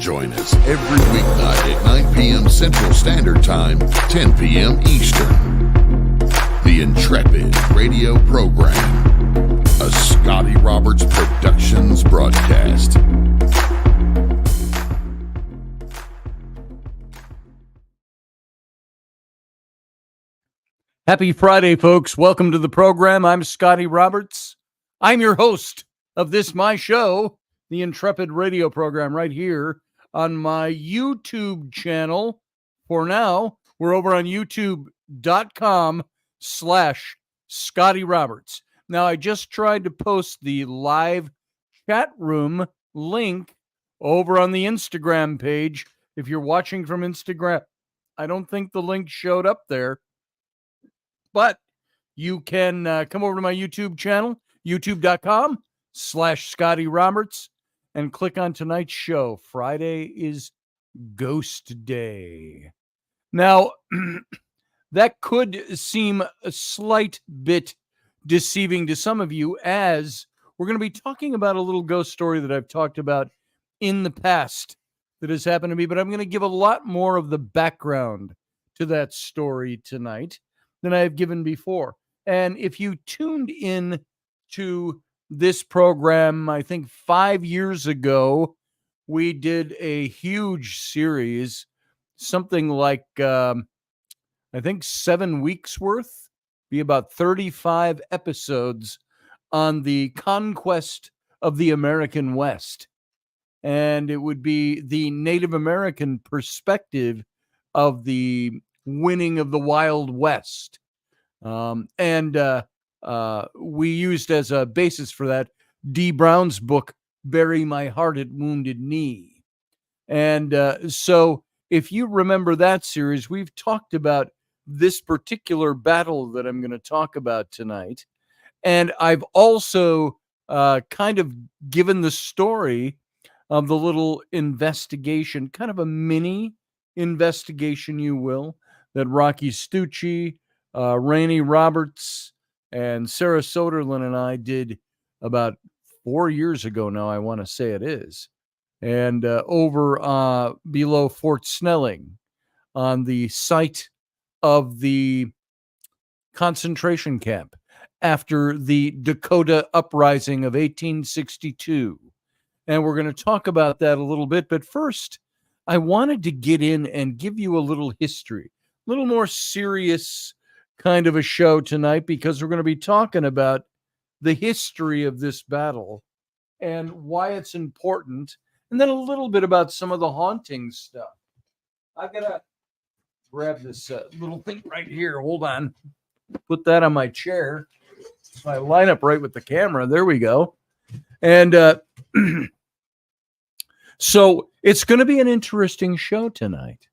Join us every weeknight at 9 p.m. Central Standard Time, 10 p.m. Eastern. The Intrepid radio program, a Scotty Roberts Productions broadcast. Happy Friday, folks. Welcome to the program. I'm Scotty Roberts. I'm your host of this, my show, the Intrepid radio program, right here on my YouTube channel. For now, we're over on youtube.com/Scotty Roberts. Now, I just tried to post the live chat room link over on the Instagram page. If you're watching from Instagram, I don't think the link showed up there. But you can come over to my YouTube channel, youtube.com/Scotty Roberts, and click on tonight's show. Friday is Ghost Day. Now, that could seem a slight bit deceiving to some of you, as we're going to be talking about a little ghost story that I've talked about in the past that has happened to me, but I'm going to give a lot more of the background to that story tonight than I have given before. And if you tuned in to this program, I think 5 years ago, we did a huge series, something like, I think 7 weeks worth, be about 35 episodes on the conquest of the American West. And it would be the Native American perspective of the winning of the Wild West. We used as a basis for that D. Brown's book, Bury My Heart at Wounded Knee. And so if you remember that series, we've talked about this particular battle that I'm going to talk about tonight. And I've also kind of given the story of the little investigation, kind of a mini investigation, you will, that Rocky Stucci, Rainey Roberts, and Sarah Soderlin and I did about 4 years ago now, I want to say it is. And over below Fort Snelling, on the site of the concentration camp after the Dakota Uprising of 1862. And we're going to talk about that a little bit. But first, I wanted to get in and give you a little history, a little more serious kind of a show tonight, because we're going to be talking about the history of this battle and why it's important, and then a little bit about some of the haunting stuff. I gotta grab this little thing right here. Hold on. Put that on my chair. So I line up right with the camera. There we go. And so it's going to be an interesting show tonight.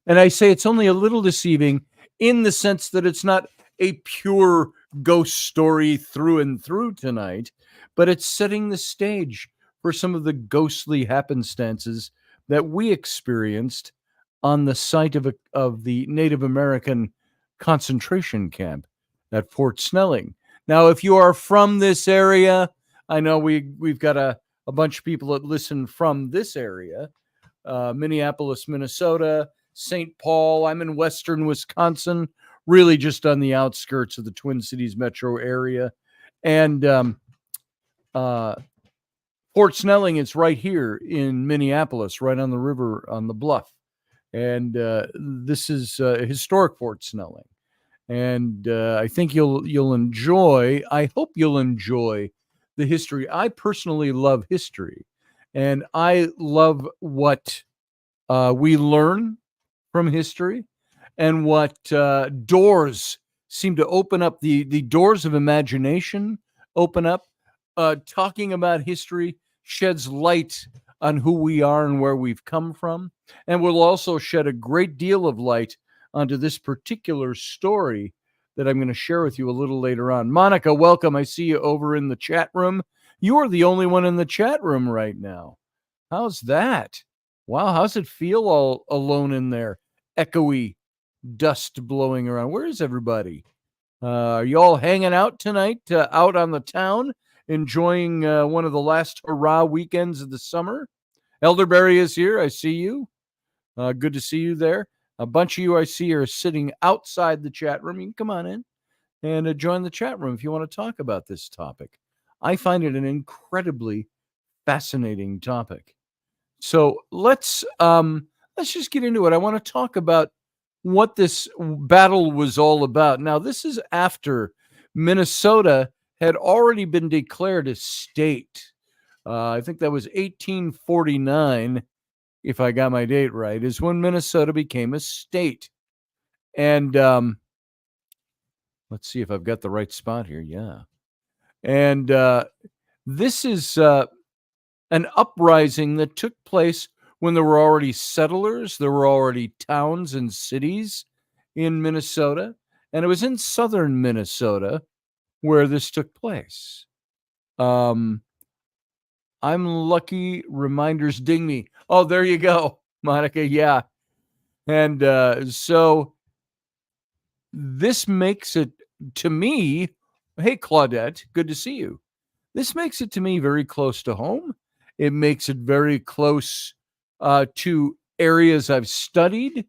And I say it's only a little deceiving in the sense that it's not a pure ghost story through and through tonight, but it's setting the stage for some of the ghostly happenstances that we experienced on the site of the Native American concentration camp at Fort Snelling. Now, if you are from this area, I know we've got a bunch of people that listen from this area, Minneapolis, Minnesota, St. Paul. I'm in western Wisconsin, really just on the outskirts of the Twin Cities metro area. And Fort Snelling is right here in Minneapolis, right on the river, on the bluff. And this is historic Fort Snelling. And I think you'll enjoy, I hope you'll enjoy the history. I personally love history. And I love what we learn from history, and what doors seem to open up, the doors of imagination open up. Talking about history sheds light on who we are and where we've come from, and will also shed a great deal of light onto this particular story that I'm going to share with you a little later on. Monica, welcome. I see you over in the chat room. You are the only one in the chat room right now. How's that? Wow, how's it feel all alone in there? Echoey, dust blowing around. Where is everybody? Are you all hanging out tonight, out on the town, enjoying one of the last hurrah weekends of the summer? Elderberry is here. I see you. Good to see you there. A bunch of you I see are sitting outside the chat room. You can come on in and join the chat room if you want to talk about this topic. I find it an incredibly fascinating topic. So let's just get into it. I want to talk about what this battle was all about. Now, this is after Minnesota had already been declared a state. I think that was 1849, if I got my date right, is when Minnesota became a state. And let's see if I've got the right spot here. Yeah. And this is an uprising that took place when there were already settlers, there were already towns and cities in Minnesota, and it was in southern Minnesota where this took place. I'm lucky. Reminders ding me. Oh, there you go, Monica. Yeah. And so this makes it, to me, hey, Claudette, good to see you. This makes it, to me, very close to home. It makes it very close to areas I've studied.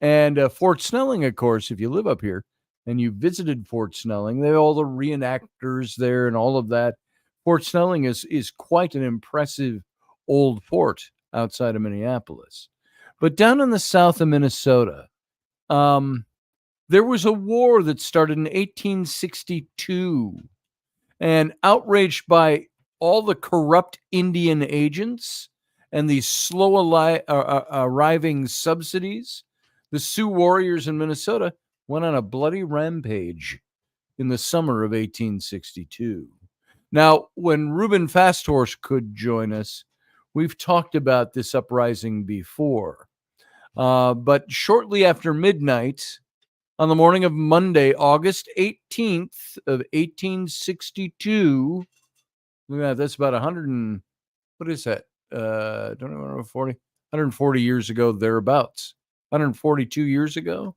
And Fort Snelling, of course, if you live up here and you visited Fort Snelling, they have all the reenactors there and all of that. Fort Snelling is quite an impressive old fort outside of Minneapolis. But down in the south of Minnesota, there was a war that started in 1862, and outraged by all the corrupt Indian agents and these slow arriving subsidies, the Sioux warriors in Minnesota went on a bloody rampage in the summer of 1862. Now, when Reuben Fasthorse could join us, we've talked about this uprising before. But shortly after midnight, on the morning of Monday, August 18th of 1862, look at that, that's about 100 and, what is that? Don't know, 140 years ago, thereabouts. 142 years ago,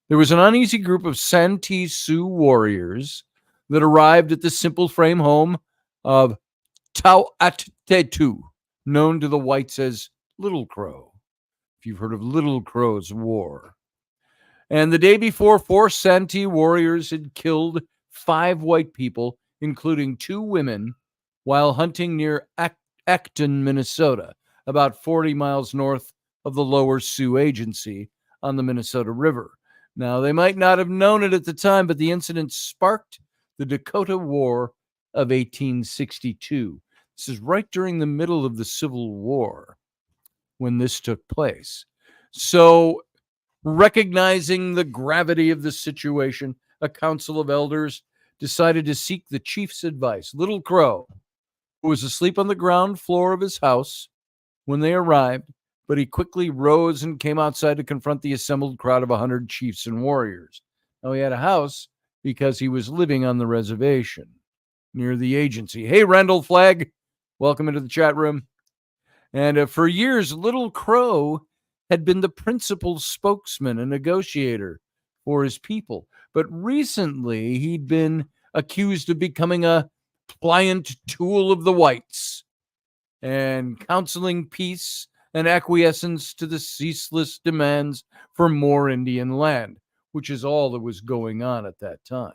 there was an uneasy group of Santee Sioux warriors that arrived at the simple frame home of Tauatetu, known to the whites as Little Crow, if you've heard of Little Crow's War. And the day before, 4 Santee warriors had killed 5 white people, including 2 women, while hunting near Acton, Minnesota, about 40 miles north of the Lower Sioux Agency on the Minnesota River. Now, they might not have known it at the time, but the incident sparked the Dakota War of 1862. This is right during the middle of the Civil War when this took place. So, recognizing the gravity of the situation, a council of elders decided to seek the chief's advice. Little Crow, who was asleep on the ground floor of his house when they arrived, but he quickly rose and came outside to confront the assembled crowd of 100 chiefs and warriors. Now, he had a house because he was living on the reservation near the agency. Hey, Randall Flagg, welcome into the chat room. And for years, Little Crow had been the principal spokesman and negotiator for his people. But recently, he'd been accused of becoming a pliant tool of the whites and counseling peace and acquiescence to the ceaseless demands for more Indian land, which is all that was going on at that time.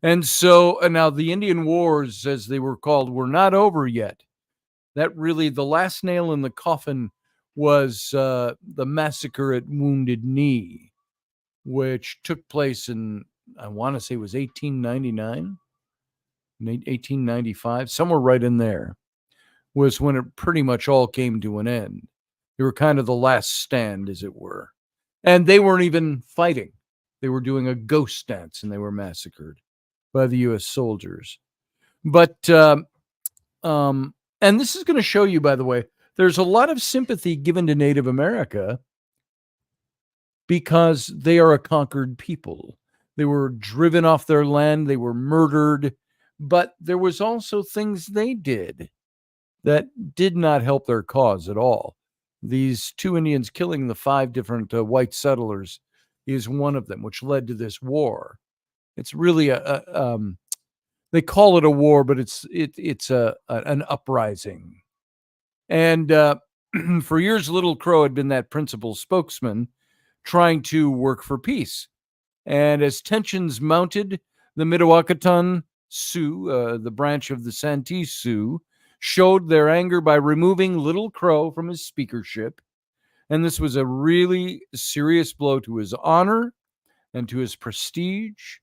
And so now the Indian Wars, as they were called, were not over yet. That really, the last nail in the coffin was the massacre at Wounded Knee, which took place in, I want to say it was 1899, 1895, somewhere right in there, was when it pretty much all came to an end. They were kind of the last stand, as it were. And they weren't even fighting. They were doing a ghost dance, and they were massacred by the U.S. soldiers. But, and this is going to show you, by the way, there's a lot of sympathy given to Native America because they are a conquered people. They were driven off their land. They were murdered. But there was also things they did that did not help their cause at all. These 2 Indians killing the 5 different white settlers is one of them, which led to this war. It's really they call it a war, but it's an uprising. And For years, Little Crow had been that principal spokesman trying to work for peace. And as tensions mounted, the Mdewakanton Sioux, the branch of the Santee Sioux, showed their anger by removing Little Crow from his speakership. And this was a really serious blow to his honor and to his prestige.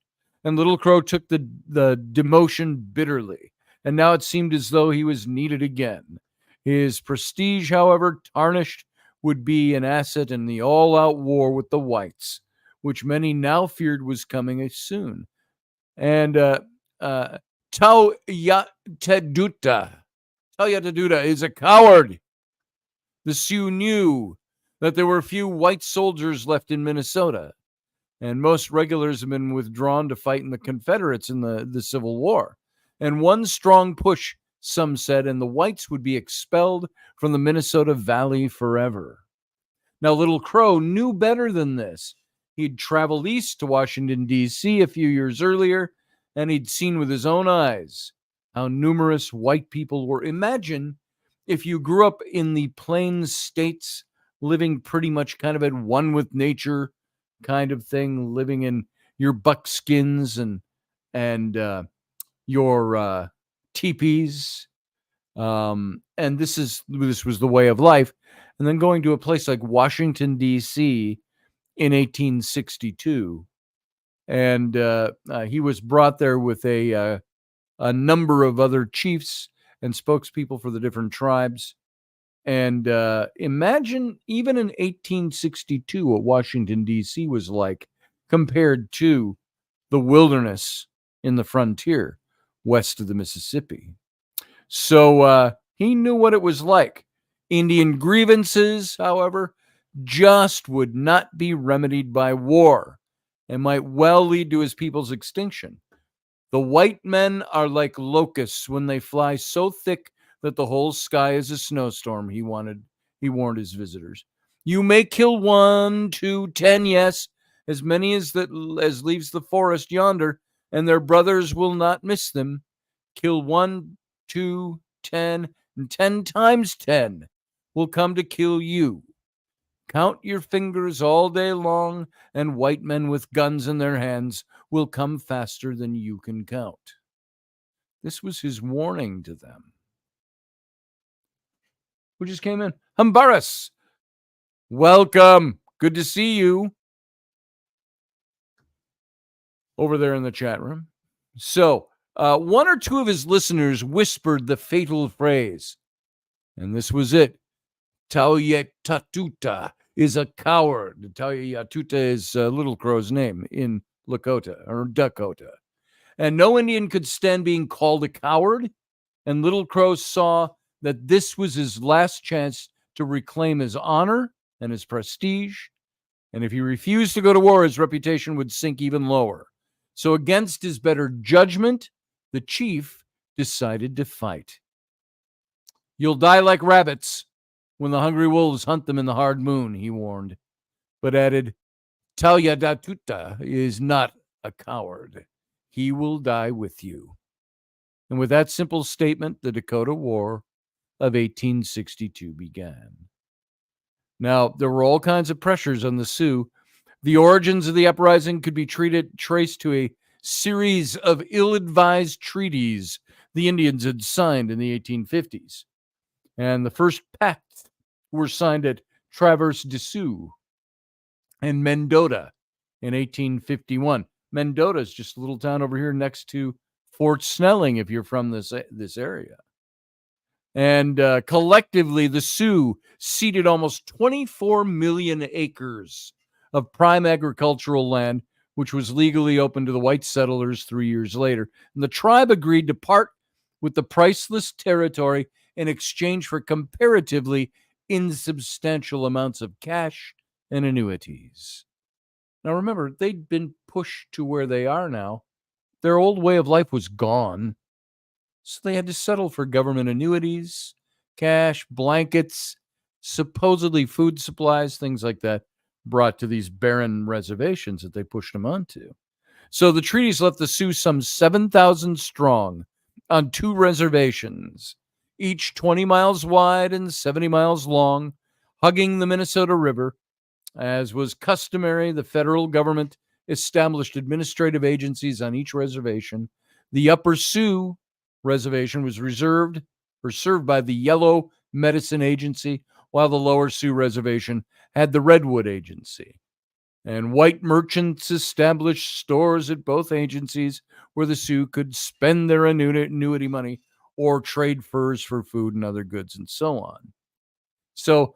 And Little Crow took the demotion bitterly. And now it seemed as though he was needed again. His prestige, however, tarnished, would be an asset in the all-out war with the whites, which many now feared was coming soon. And Tayateduta is a coward. The Sioux knew that there were few white soldiers left in Minnesota, and most regulars had been withdrawn to fight in the Confederates in the Civil War. And one strong push, some said, and the whites would be expelled from the Minnesota Valley forever. Now, Little Crow knew better than this. He'd traveled east to Washington, D.C. a few years earlier, and he'd seen with his own eyes how numerous white people were. Imagine if you grew up in the Plains states, living pretty much kind of at one with nature kind of thing, living in your buckskins and your teepees. And this was the way of life. And then going to a place like Washington, D.C. in 1862. And he was brought there with a number of other chiefs and spokespeople for the different tribes. And imagine even in 1862 what Washington, D.C. was like compared to the wilderness in the frontier west of the Mississippi. So he knew what it was like. Indian grievances, however, just would not be remedied by war and might well lead to his people's extinction. The white men are like locusts when they fly so thick that the whole sky is a snowstorm, he warned his visitors. You may kill 1, 2, 10, yes, as many as leaves the forest yonder, and their brothers will not miss them. Kill 1, 2, 10, and 10 times 10 will come to kill you. Count your fingers all day long, and white men with guns in their hands will come faster than you can count. This was his warning to them. Who just came in? Humbaris. Welcome. Good to see you. Over there in the chat room. So, one or two of his listeners whispered the fatal phrase, and this was it. Tayateduta is a coward. Tayateduta is Little Crow's name in Lakota or Dakota. And no Indian could stand being called a coward. And Little Crow saw that this was his last chance to reclaim his honor and his prestige. And if he refused to go to war, his reputation would sink even lower. So against his better judgment, the chief decided to fight. You'll die like rabbits when the hungry wolves hunt them in the hard moon, he warned, but added, Tayateduta is not a coward. He will die with you. And with that simple statement, the Dakota War of 1862 began. Now, there were all kinds of pressures on the Sioux. The origins of the uprising could be traced to a series of ill-advised treaties the Indians had signed in the 1850s. And the first pacts were signed at Traverse des Sioux and Mendota in 1851. Mendota is just a little town over here next to Fort Snelling, if you're from this area. And collectively, the Sioux ceded almost 24 million acres of prime agricultural land, which was legally open to the white settlers 3 years later. And the tribe agreed to part with the priceless territory in exchange for comparatively insubstantial amounts of cash and annuities. Now remember, they'd been pushed to where they are now. Their old way of life was gone. So they had to settle for government annuities, cash, blankets, supposedly food supplies, things like that, brought to these barren reservations that they pushed them onto. So the treaties left the Sioux some 7,000 strong on 2 reservations, each 20 miles wide and 70 miles long, hugging the Minnesota River. As was customary, the federal government established administrative agencies on each reservation. The Upper Sioux Reservation was reserved or served by the Yellow Medicine Agency, while the Lower Sioux Reservation had the Redwood Agency. And white merchants established stores at both agencies where the Sioux could spend their annuity money or trade furs for food and other goods and so on. So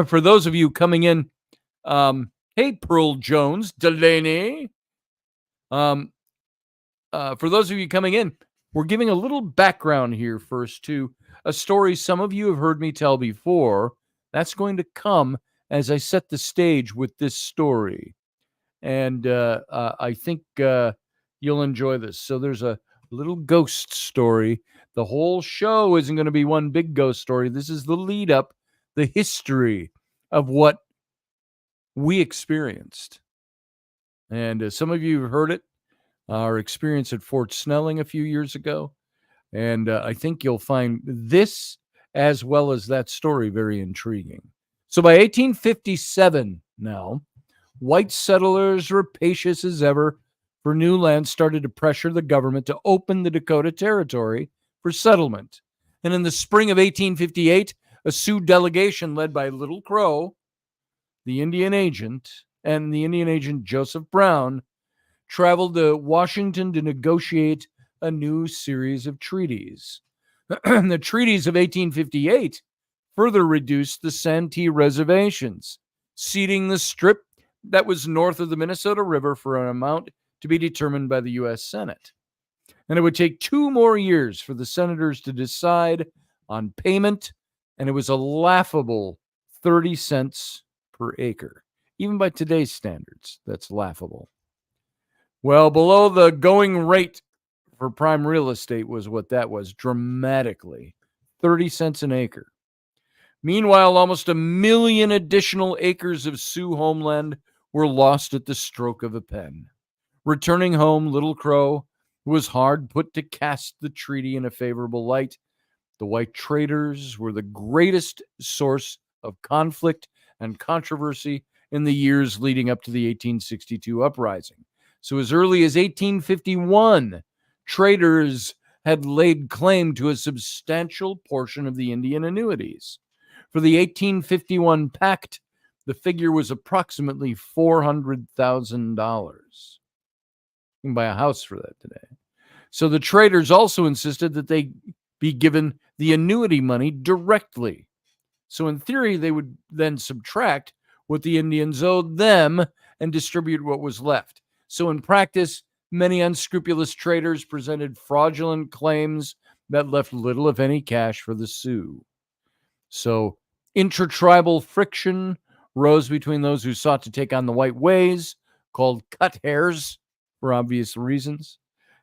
for those of you coming in, hey, Pearl Jones, Delaney. For those of you coming in, we're giving a little background here first to a story some of you have heard me tell before. That's going to come as I set the stage with this story. And I think you'll enjoy this. So there's a little ghost story. The whole show isn't going to be one big ghost story. This is the lead up, the history of what we experienced. And some of you have heard it, our experience at Fort Snelling a few years ago. And I think you'll find this, as well as that story, very intriguing. So by 1857 now, white settlers, rapacious as ever for new land, started to pressure the government to open the Dakota Territory for settlement. And in the spring of 1858, a Sioux delegation led by Little Crow, the Indian agent, and the Indian agent Joseph Brown traveled to Washington to negotiate a new series of treaties. The treaties of 1858 further reduced the Santee reservations, ceding the strip that was north of the Minnesota River for an amount to be determined by the U.S. Senate. And it would take 2 more years for the senators to decide on payment, and it was a laughable 30 cents per acre. Even by today's standards, that's laughable. Well, below the going rate for prime real estate was what that was, dramatically. 30 cents an acre. Meanwhile, almost 1 million additional acres of Sioux homeland were lost at the stroke of a pen. Returning home, Little Crow was hard put to cast the treaty in a favorable light. The white traders were the greatest source of conflict and controversy in the years leading up to the 1862 uprising. So as early as 1851, traders had laid claim to a substantial portion of the Indian annuities. For the 1851 pact, the figure was approximately $400,000. You can buy a house for that today. So the traders also insisted that they be given the annuity money directly. So in theory, they would then subtract what the Indians owed them and distribute what was left. So in practice, many unscrupulous traders presented fraudulent claims that left little, if any, cash for the Sioux. So intertribal friction rose between those who sought to take on the white ways, called cut hairs for obvious reasons,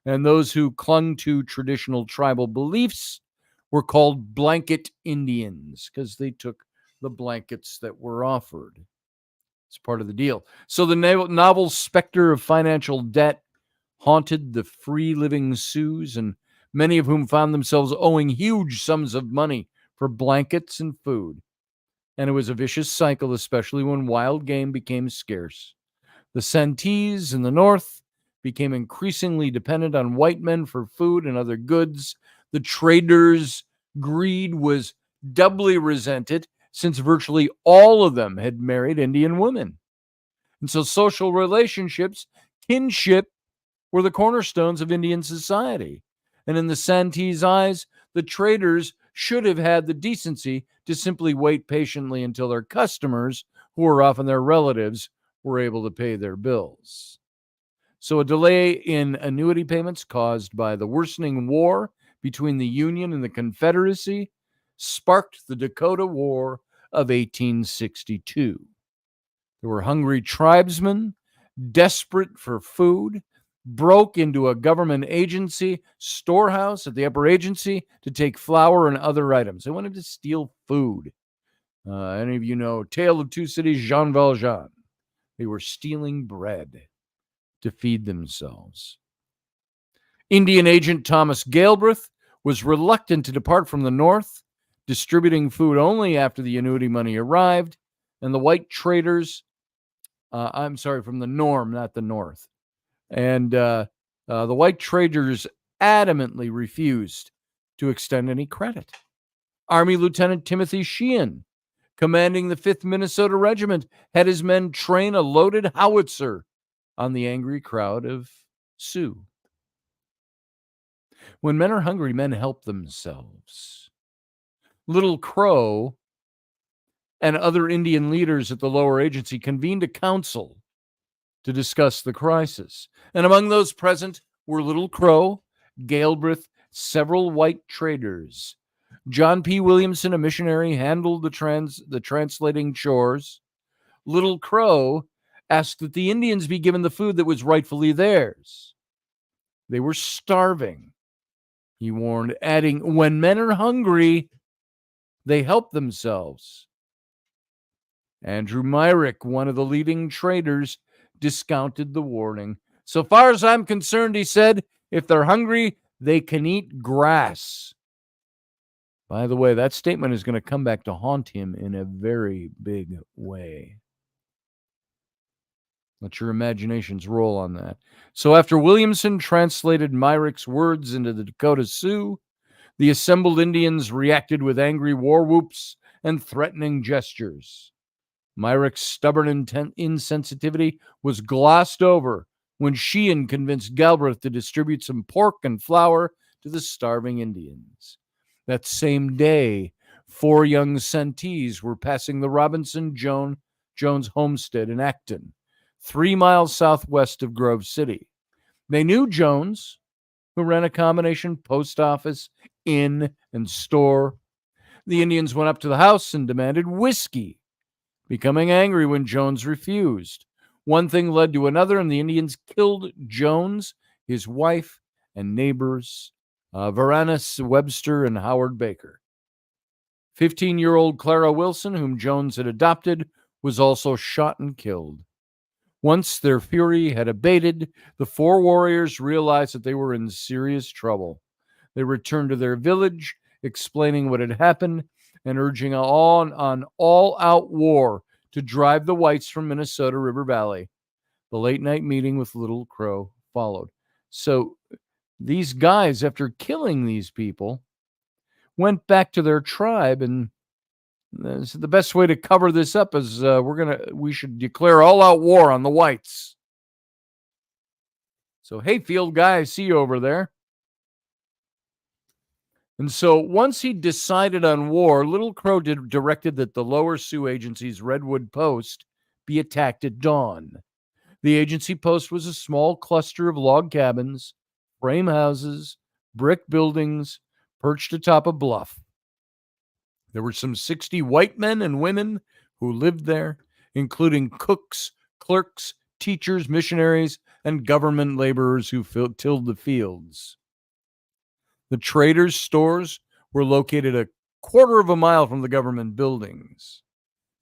and those who clung to traditional tribal beliefs were called blanket Indians because they took the blankets that were offered. It's part of the deal. So the novel specter of financial debt haunted the free-living Sioux, and many of whom found themselves owing huge sums of money for blankets and food. And it was a vicious cycle, especially when wild game became scarce. The Santees in the north became increasingly dependent on white men for food and other goods. The traders' greed was doubly resented since virtually all of them had married Indian women. And so social relationships, kinship, were the cornerstones of Indian society. And in the Santees' eyes, the traders should have had the decency to simply wait patiently until their customers, who were often their relatives, were able to pay their bills. So a delay in annuity payments caused by the worsening war between the Union and the Confederacy sparked the Dakota War of 1862. There were hungry tribesmen, desperate for food, broke into a government agency storehouse at the upper agency to take flour and other items. They wanted to steal food. Any of you know Tale of Two Cities, Jean Valjean? They were stealing bread to feed themselves. Indian agent Thomas Galbraith was reluctant to depart from the North distributing food only after the annuity money arrived, and the white traders, from the norm, not the north, and the white traders adamantly refused to extend any credit. Army Lieutenant Timothy Sheehan, commanding the 5th Minnesota Regiment, had his men train a loaded howitzer on the angry crowd of Sioux. When men are hungry, men help themselves. Little Crow and other Indian leaders at the lower agency convened a council to discuss the crisis. And among those present were Little Crow, Galbraith, several white traders. John P. Williamson, a missionary, handled the translating chores. Little Crow asked that the Indians be given the food that was rightfully theirs. They were starving, he warned, adding, when men are hungry, they help themselves. Andrew Myrick, one of the leading traders, discounted the warning. So far as I'm concerned, he said, if they're hungry, they can eat grass. By the way, that statement is going to come back to haunt him in a very big way. Let your imaginations roll on that. So after Williamson translated Myrick's words into the Dakota Sioux, the assembled Indians reacted with angry war whoops and threatening gestures. Myrick's stubborn insensitivity was glossed over when Sheehan convinced Galbraith to distribute some pork and flour to the starving Indians. That same day, 4 young Santees were passing the Robinson Jones homestead in Acton, 3 miles southwest of Grove City. They knew Jones, who ran a combination post office, inn, and store. The Indians went up to the house and demanded whiskey, becoming angry when Jones refused. One thing led to another, and the Indians killed Jones, his wife, and neighbors, Varanus Webster and Howard Baker. 15-year-old Clara Wilson, whom Jones had adopted, was also shot and killed. Once their fury had abated, the 4 warriors realized that they were in serious trouble. They returned to their village, explaining what had happened and urging on all-out war to drive the whites from Minnesota River Valley. The late-night meeting with Little Crow followed. So these guys, after killing these people, went back to their tribe, and the best way to cover this up is we should declare all-out war on the whites. So, hey, field guy, I see you over there. And so once he decided on war, Little Crow directed that the lower Sioux agency's Redwood Post be attacked at dawn. The agency post was a small cluster of log cabins, frame houses, brick buildings, perched atop a bluff. There were some 60 white men and women who lived there, including cooks, clerks, teachers, missionaries, and government laborers who tilled the fields. The traders' stores were located a quarter of a mile from the government buildings,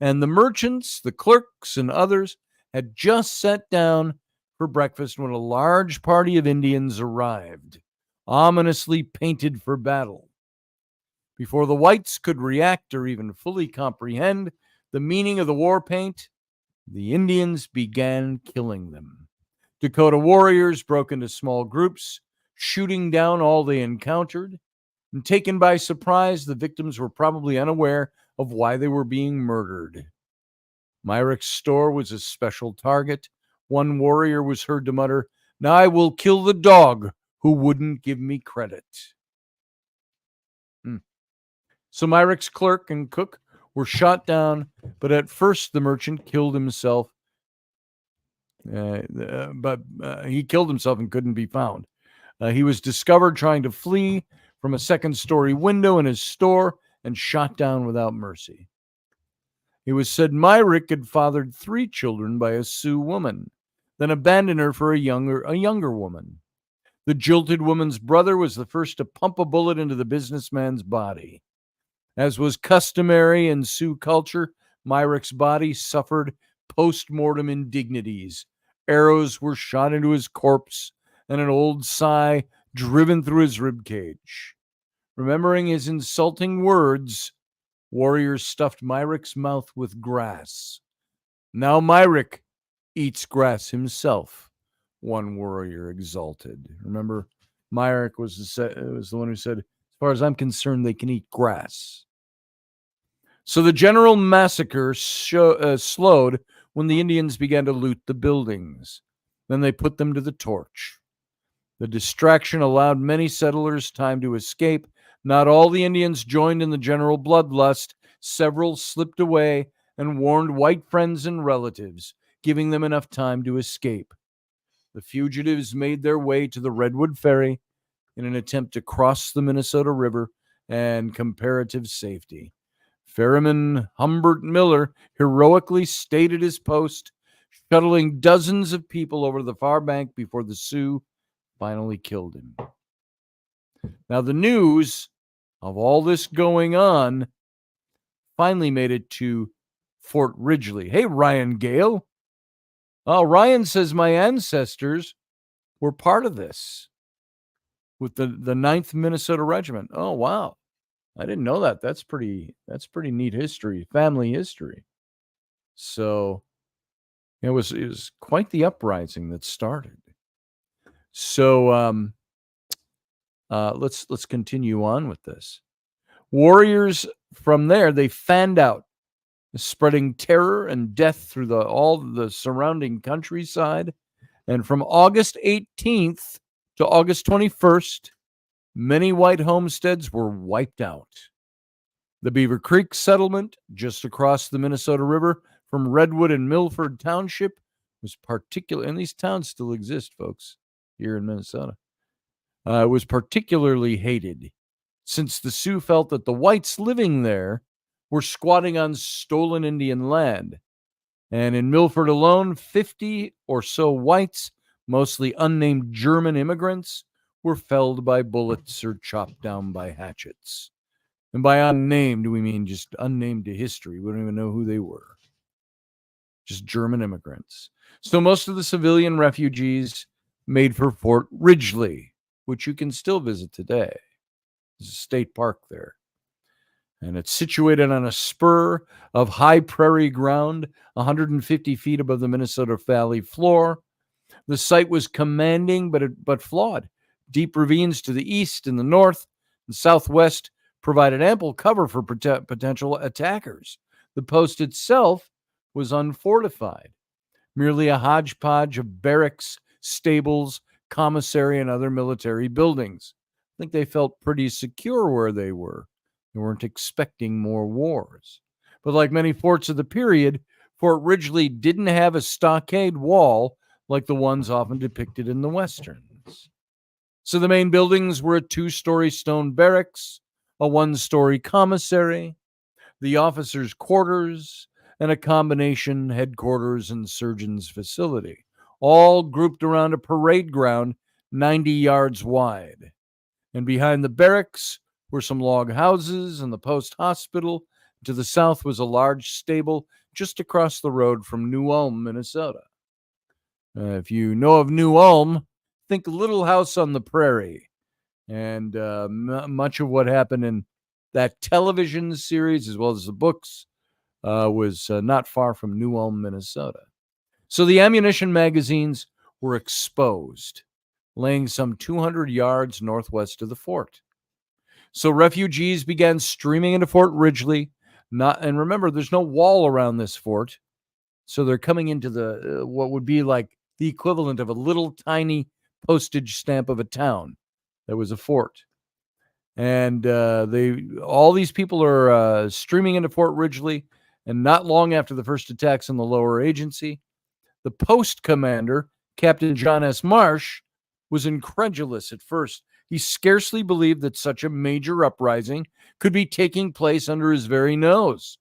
and the merchants, the clerks, and others had just sat down for breakfast when a large party of Indians arrived, ominously painted for battle. Before the whites could react or even fully comprehend the meaning of the war paint, the Indians began killing them. Dakota warriors broke into small groups, shooting down all they encountered. And taken by surprise, the victims were probably unaware of why they were being murdered. Myrick's store was a special target. One warrior was heard to mutter, "Now I will kill the dog who wouldn't give me credit." So Myrick's clerk and cook were shot down, but at first the merchant killed himself. But he killed himself and couldn't be found. He was discovered trying to flee from a second-story window in his store and shot down without mercy. It was said Myrick had fathered 3 children by a Sioux woman, then abandoned her for a younger woman. The jilted woman's brother was the first to pump a bullet into the businessman's body. As was customary in Sioux culture, Myrick's body suffered post-mortem indignities. Arrows were shot into his corpse, and an old sigh driven through his rib cage. Remembering his insulting words, warriors stuffed Myric's mouth with grass. Now Myric eats grass himself, one warrior exulted. Remember, Myric was the one who said, as far as I'm concerned, they can eat grass. So the general massacre slowed when the Indians began to loot the buildings. Then they put them to the torch. The distraction allowed many settlers time to escape. Not all the Indians joined in the general bloodlust. Several slipped away and warned white friends and relatives, giving them enough time to escape. The fugitives made their way to the Redwood Ferry in an attempt to cross the Minnesota River and comparative safety. Ferryman Humbert Miller heroically stayed at his post, shuttling dozens of people over the far bank before the Sioux finally killed him. Now, the news of all this going on finally made it to Fort Ridgely. Hey, Ryan Gale. Ryan says my ancestors were part of this with the 9th Minnesota Regiment. Oh, wow. I didn't know that. That's pretty neat history, family history. So it was quite the uprising that started. So let's continue on with this. Warriors from there, they fanned out, spreading terror and death through all the surrounding countryside. And from August 18th to August 21st, many white homesteads were wiped out. The Beaver Creek settlement, just across the Minnesota River from Redwood and Milford Township, was and these towns still exist, folks, here in Minnesota, was particularly hated, since the Sioux felt that the whites living there were squatting on stolen Indian land. And in Milford alone, 50 or so whites, mostly unnamed German immigrants, were felled by bullets or chopped down by hatchets. And by unnamed, we mean just unnamed to history. We don't even know who they were. Just German immigrants. So most of the civilian refugees made for Fort Ridgely, which you can still visit today. There's a state park there. And it's situated on a spur of high prairie ground, 150 feet above the Minnesota Valley floor. The site was commanding, but flawed. Deep ravines to the east and the north and southwest provided ample cover for potential attackers. The post itself was unfortified, merely a hodgepodge of barracks, stables, commissary, and other military buildings. I think they felt pretty secure where they were. They weren't expecting more wars. But like many forts of the period, Fort Ridgely didn't have a stockade wall like the ones often depicted in the Westerns. So the main buildings were a 2-story stone barracks, a 1-story commissary, the officers' quarters, and a combination headquarters and surgeon's facility, all grouped around a parade ground 90 yards wide. And behind the barracks were some log houses and the post hospital. To the south was a large stable just across the road from New Ulm, Minnesota. If you know of New Ulm, think Little House on the Prairie. And much of what happened in that television series, as well as the books, was not far from New Ulm, Minnesota. So the ammunition magazines were exposed, laying some 200 yards northwest of the fort. So refugees began streaming into Fort Ridgely. And remember, there's no wall around this fort. So they're coming into the what would be like the equivalent of a little tiny postage stamp of a town that was a fort. And all these people are streaming into Fort Ridgely. And not long after the first attacks on the lower agency, the post commander, Captain John S. Marsh, was incredulous at first. He scarcely believed that such a major uprising could be taking place under his very nose.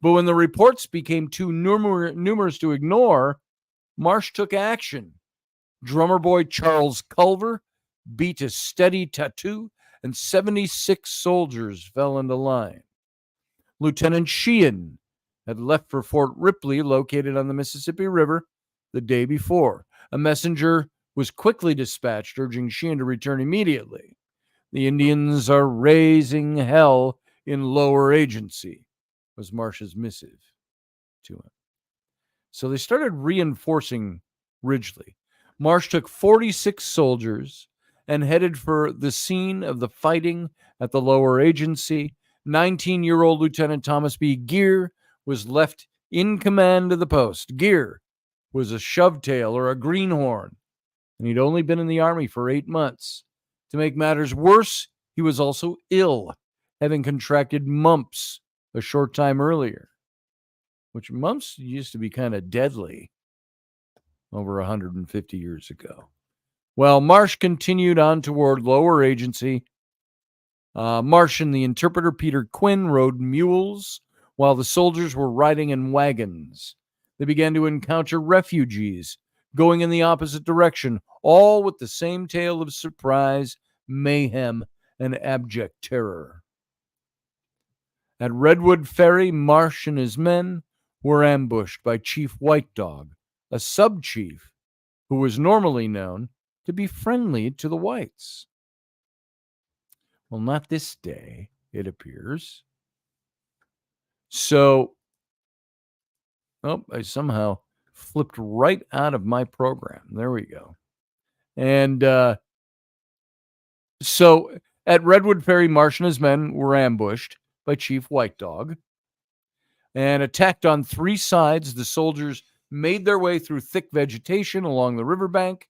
But when the reports became too numerous to ignore, Marsh took action. Drummer boy Charles Culver beat a steady tattoo, and 76 soldiers fell into line. Lieutenant Sheehan had left for Fort Ripley, located on the Mississippi River, the day before. A messenger was quickly dispatched, urging Sheehan to return immediately. The Indians are raising hell in Lower Agency, was Marsh's missive to him. So they started reinforcing Ridgely. Marsh took 46 soldiers and headed for the scene of the fighting at the Lower Agency. 19-year-old Lieutenant Thomas B. Gear was left in command of the post. Gear was a shovetail or a greenhorn, and he'd only been in the Army for 8 months. To make matters worse, he was also ill, having contracted mumps a short time earlier, which mumps used to be kind of deadly over 150 years ago. Well, Marsh continued on toward Lower Agency. Marsh and the interpreter Peter Quinn rode mules while the soldiers were riding in wagons. They began to encounter refugees going in the opposite direction, all with the same tale of surprise, mayhem, and abject terror. At Redwood Ferry, Marsh and his men were ambushed by Chief White Dog, a sub-chief who was normally known to be friendly to the whites. Well, not this day, it appears. So, I somehow flipped right out of my program. There we go. And so at Redwood Ferry, Marsh and his men were ambushed by Chief White Dog and attacked on 3 sides. The soldiers made their way through thick vegetation along the riverbank.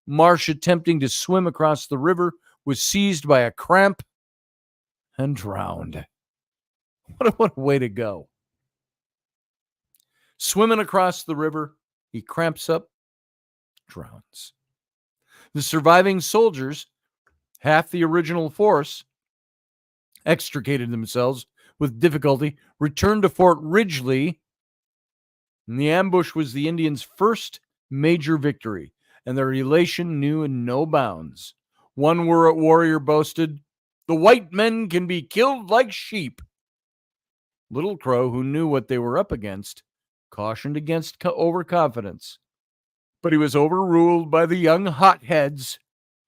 Marsh, attempting to swim across the river, was seized by a cramp and drowned. What a way to go. Swimming across the river, he cramps up, drowns. The surviving soldiers, half the original force, extricated themselves with difficulty, returned to Fort Ridgely, and the ambush was the Indians' first major victory, and their elation knew no bounds. One warrior boasted, "The white men can be killed like sheep." Little Crow, who knew what they were up against, cautioned against overconfidence, but he was overruled by the young hotheads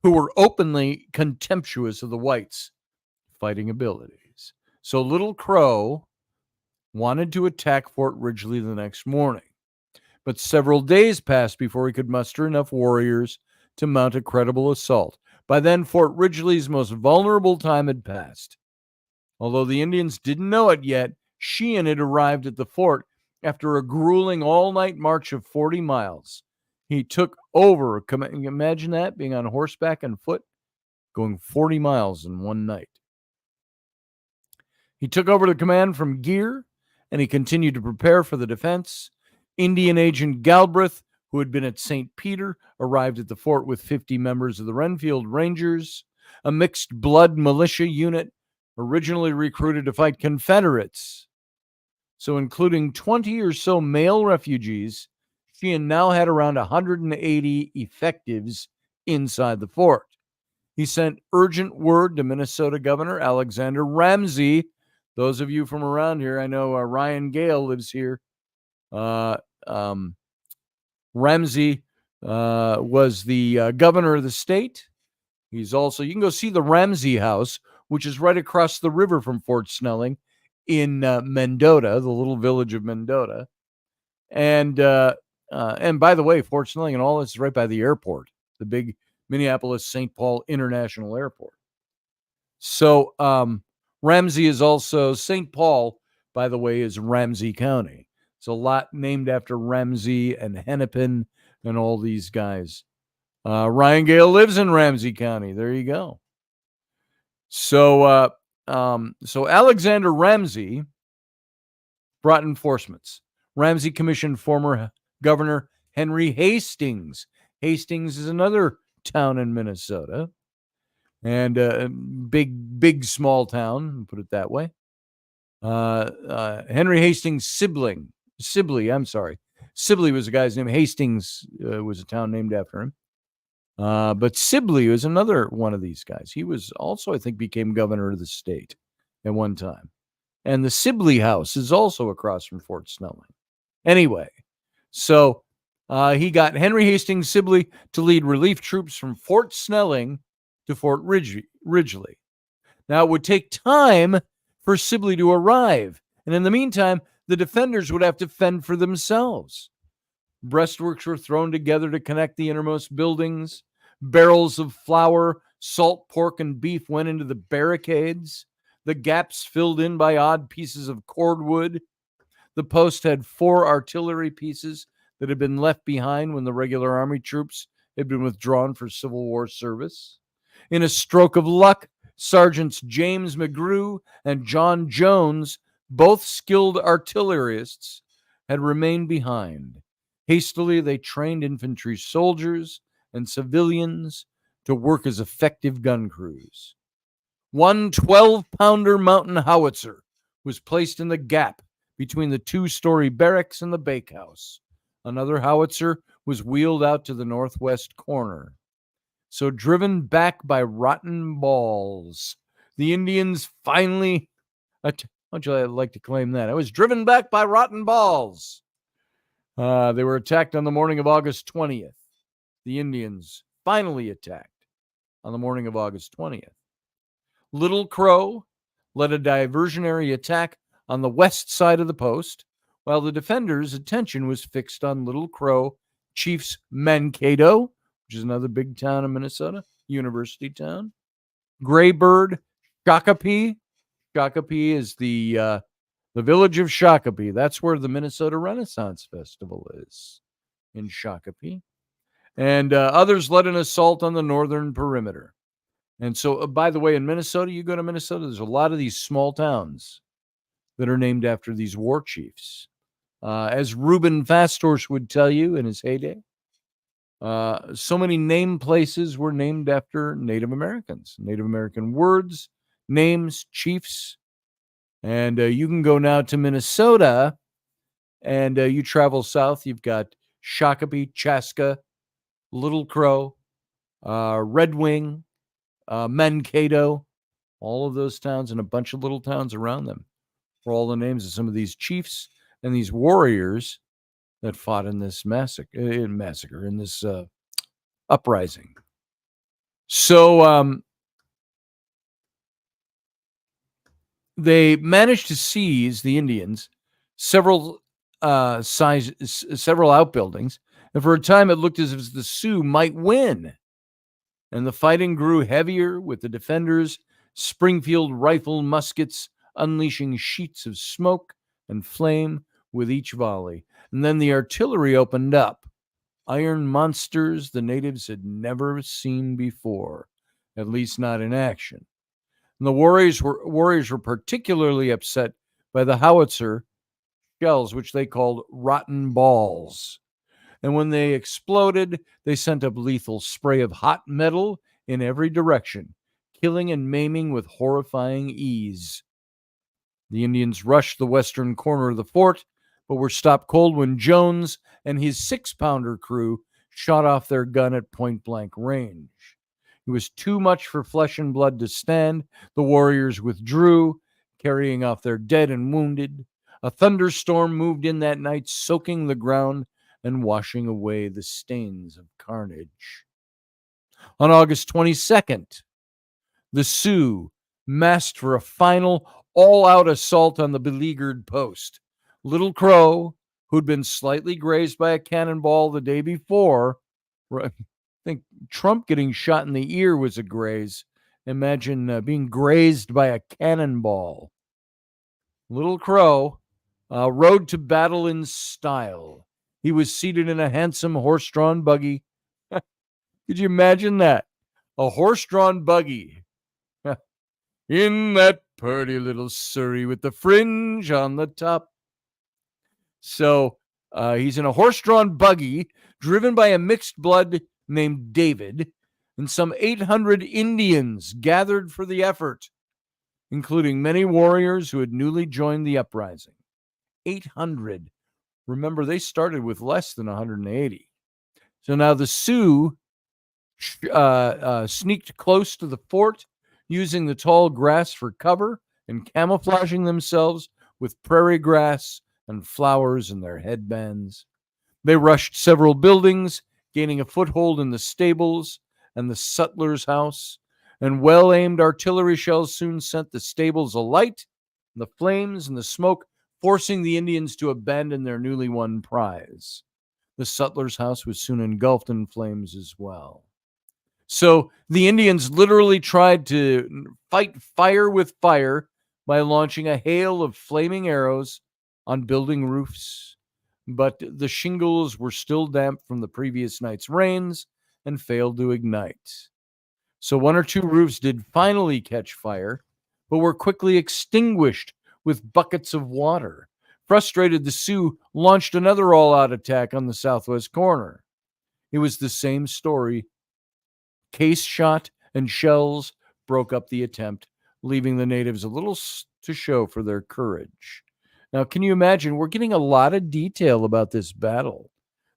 who were openly contemptuous of the whites' fighting abilities. So Little Crow wanted to attack Fort Ridgely the next morning, but several days passed before he could muster enough warriors to mount a credible assault. By then, Fort Ridgely's most vulnerable time had passed. Although the Indians didn't know it yet, Sheehan had arrived at the fort after a grueling all-night march of 40 miles. He took over. Imagine that, being on horseback and foot, going 40 miles in one night. He took over the command from Gear, and he continued to prepare for the defense. Indian agent Galbraith, who had been at St. Peter, arrived at the fort with 50 members of the Renfield Rangers, a mixed blood militia unit originally recruited to fight Confederates. So including 20 or so male refugees, Sheehan now had around 180 effectives inside the fort. He sent urgent word to Minnesota Governor Alexander Ramsey. Those of you from around here, I know Ryan Gale lives here. Ramsey was the governor of the state. He's also, you can go see the Ramsey House, which is right across the river from Fort Snelling in Mendota, the little village of Mendota. And by the way, Fort Snelling and all this is right by the airport, the big Minneapolis-St. Paul International Airport. So Ramsey is also, St. Paul, by the way, is Ramsey County. It's a lot named after Ramsey and Hennepin and all these guys. Ryan Gale lives in Ramsey County. There you go. So Alexander Ramsey brought enforcements. Ramsey commissioned former Governor Henry Hastings. Hastings is another town in Minnesota, and a big small town, put it that way. Henry Hastings' Sibley was a guy's name. Hastings was a town named after him. But Sibley was another one of these guys. He was also, I think, became governor of the state at one time. And the Sibley House is also across from Fort Snelling. Anyway, so he got Henry Hastings Sibley to lead relief troops from Fort Snelling to Fort Ridgely. Now, it would take time for Sibley to arrive, and in the meantime, the defenders would have to fend for themselves. Breastworks were thrown together to connect the innermost buildings. Barrels of flour, salt pork, and beef went into the barricades. The gaps filled in by odd pieces of cordwood. The post had 4 artillery pieces that had been left behind when the regular army troops had been withdrawn for Civil War service. In a stroke of luck, Sergeants James McGrew and John Jones, both skilled artillerists, had remained behind. Hastily, they trained infantry soldiers and civilians to work as effective gun crews. One 12-pounder mountain howitzer was placed in the gap between the 2-story barracks and the bakehouse. Another howitzer was wheeled out to the northwest corner. So, driven back by rotten balls, the Indians finally... How'd you like to claim that? I was driven back by rotten balls. They were attacked on the morning of August 20th. The Indians finally attacked on the morning of August 20th. Little Crow led a diversionary attack on the west side of the post, while the defenders' attention was fixed on Little Crow Chiefs Mankato, which is another big town in Minnesota, university town. Graybird, Shakopee. Shakopee is the village of Shakopee. That's where the Minnesota Renaissance Festival is, in Shakopee. And others led an assault on the northern perimeter. And so, by the way, in Minnesota, you go to Minnesota, there's a lot of these small towns that are named after these war chiefs. As Reuben Fasthorse would tell you in his heyday, so many name places were named after Native Americans, Native American words, names, chiefs. And you can go now to Minnesota, and you travel south. You've got Shakopee, Chaska, Little Crow, Red Wing, Mankato, all of those towns and a bunch of little towns around them for all the names of some of these chiefs and these warriors that fought in this massacre, in this uprising. So they managed to seize, the Indians, several outbuildings, and for a time it looked as if the Sioux might win. And the fighting grew heavier, with the defenders' Springfield rifle muskets unleashing sheets of smoke and flame with each volley. And then the artillery opened up. Iron monsters the natives had never seen before, at least not in action. And the warriors were particularly upset by the howitzer shells, which they called rotten balls. And when they exploded, they sent up lethal spray of hot metal in every direction, killing and maiming with horrifying ease. The Indians rushed the western corner of the fort, but were stopped cold when Jones and his 6-pounder crew shot off their gun at point-blank range. It was too much for flesh and blood to stand. The warriors withdrew, carrying off their dead and wounded. A thunderstorm moved in that night, soaking the ground and washing away the stains of carnage. On August 22nd, the Sioux massed for a final all-out assault on the beleaguered post. Little Crow, who'd been slightly grazed by a cannonball the day before, I think Trump getting shot in the ear was a graze. Imagine being grazed by a cannonball. Little Crow rode to battle in style. He was seated in a handsome horse-drawn buggy. Could you imagine that? A horse-drawn buggy. In that purty little surrey with the fringe on the top. So he's in a horse-drawn buggy driven by a mixed blood named David, and some 800 Indians gathered for the effort, including many warriors who had newly joined the uprising. 800. Remember, they started with less than 180. So now the Sioux sneaked close to the fort, using the tall grass for cover and camouflaging themselves with prairie grass and flowers in their headbands. They rushed several buildings, gaining a foothold in the stables and the sutler's house. and well-aimed artillery shells soon set the stables alight, the flames and the smoke forcing the Indians to abandon their newly won prize. The sutler's house was soon engulfed in flames as well. So the Indians literally tried to fight fire with fire by launching a hail of flaming arrows on building roofs, but the shingles were still damp from the previous night's rains and failed to ignite. So one or two roofs did finally catch fire, but were quickly extinguished with buckets of water. Frustrated, the Sioux launched another all-out attack on the southwest corner. It was the same story. Case shot and shells broke up the attempt, leaving the natives a little to show for their courage. Now, can you imagine? We're getting a lot of detail about this battle.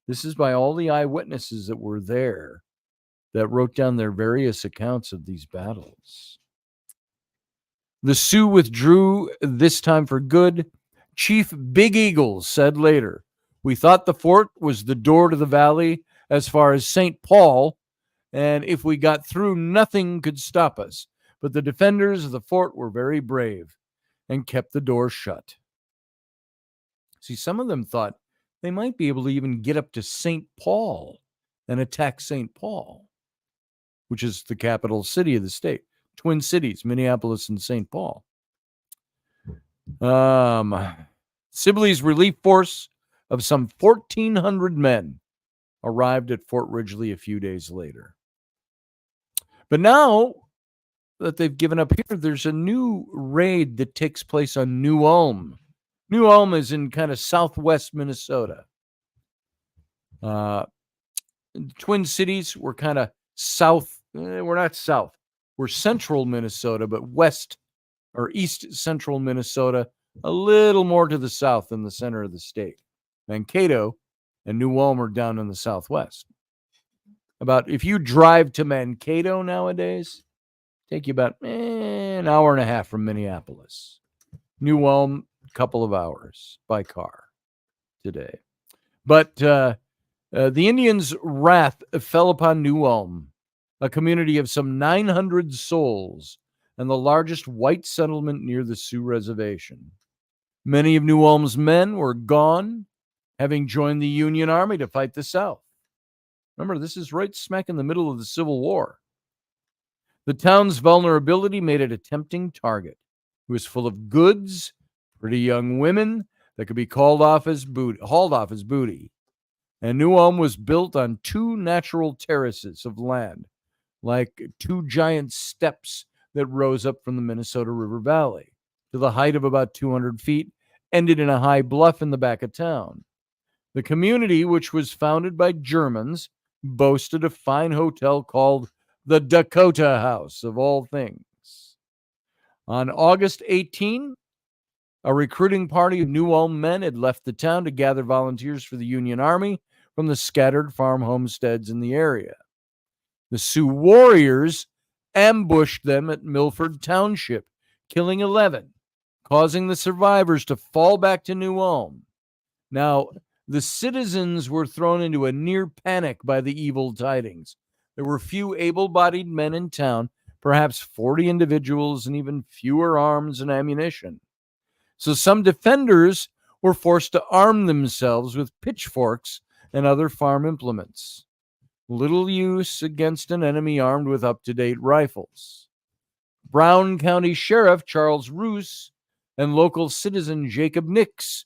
This is by all the eyewitnesses that were there that wrote down their various accounts of these battles. The Sioux withdrew this time for good. Chief Big Eagle said later, "We thought the fort was the door to the valley as far as St. Paul, and if we got through, nothing could stop us. But the defenders of the fort were very brave and kept the door shut." See, some of them thought they might be able to even get up to St. Paul and attack St. Paul, which is the capital city of the state. Twin cities, Minneapolis and St. Paul. Sibley's relief force of some 1,400 men arrived at Fort Ridgely a few days later. But now that they've given up here, there's a new raid that takes place on New Ulm. New Ulm is in kind of southwest Minnesota. Twin Cities were kind of south. We're not south. We're central Minnesota, but west or east central Minnesota, a little more to the south than the center of the state. Mankato and New Ulm are down in the southwest. If you drive to Mankato nowadays, take you about an hour and a half from Minneapolis. New Ulm, a couple of hours by car today. But the Indians' wrath fell upon New Ulm, a community of some 900 souls and the largest white settlement near the Sioux Reservation. Many of New Ulm's men were gone, having joined the Union Army to fight the South. Remember, this is right smack in the middle of the Civil War. The town's vulnerability made it a tempting target. It was full of goods, pretty young women that could be hauled off as booty. And New Ulm was built on two natural terraces of land, like two giant steps that rose up from the Minnesota River Valley to the height of about 200 feet, ended in a high bluff in the back of town. The community, which was founded by Germans, boasted a fine hotel called the Dakota House, of all things. On August 18, a recruiting party of New Ulm men had left the town to gather volunteers for the Union Army from the scattered farm homesteads in the area. The Sioux warriors ambushed them at Milford Township, killing 11, causing the survivors to fall back to New Ulm. Now, the citizens were thrown into a near panic by the evil tidings. There were few able-bodied men in town, perhaps 40 individuals, and even fewer arms and ammunition. So some defenders were forced to arm themselves with pitchforks and other farm implements. Little use against an enemy armed with up-to-date rifles. Brown County Sheriff Charles Roos and local citizen Jacob Nix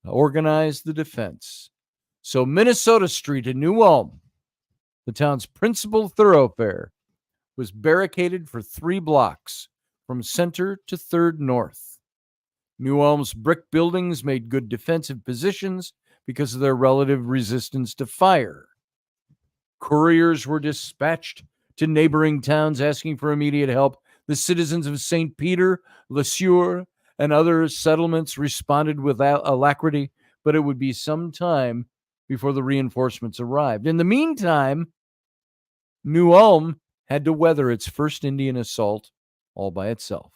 organized the defense. So Minnesota Street in New Ulm, the town's principal thoroughfare, was barricaded for 3 blocks from Center to 3rd North. New Ulm's brick buildings made good defensive positions because of their relative resistance to fire. Couriers were dispatched to neighboring towns asking for immediate help. The citizens of St. Peter, Le Sueur, and other settlements responded with alacrity, but it would be some time before the reinforcements arrived. In the meantime, New Ulm had to weather its first Indian assault all by itself,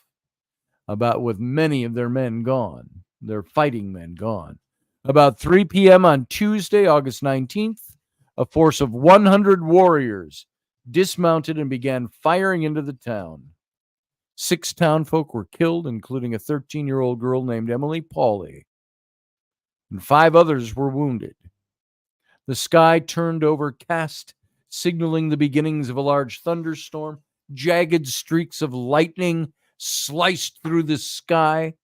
with many of their men gone, their fighting men gone. About 3 p.m. on Tuesday, August 19th, a force of 100 warriors dismounted and began firing into the town. 6 townfolk were killed, including a 13-year-old girl named Emily Pauley, and 5 others were wounded. The sky turned overcast, signaling the beginnings of a large thunderstorm. Jagged streaks of lightning sliced through the sky,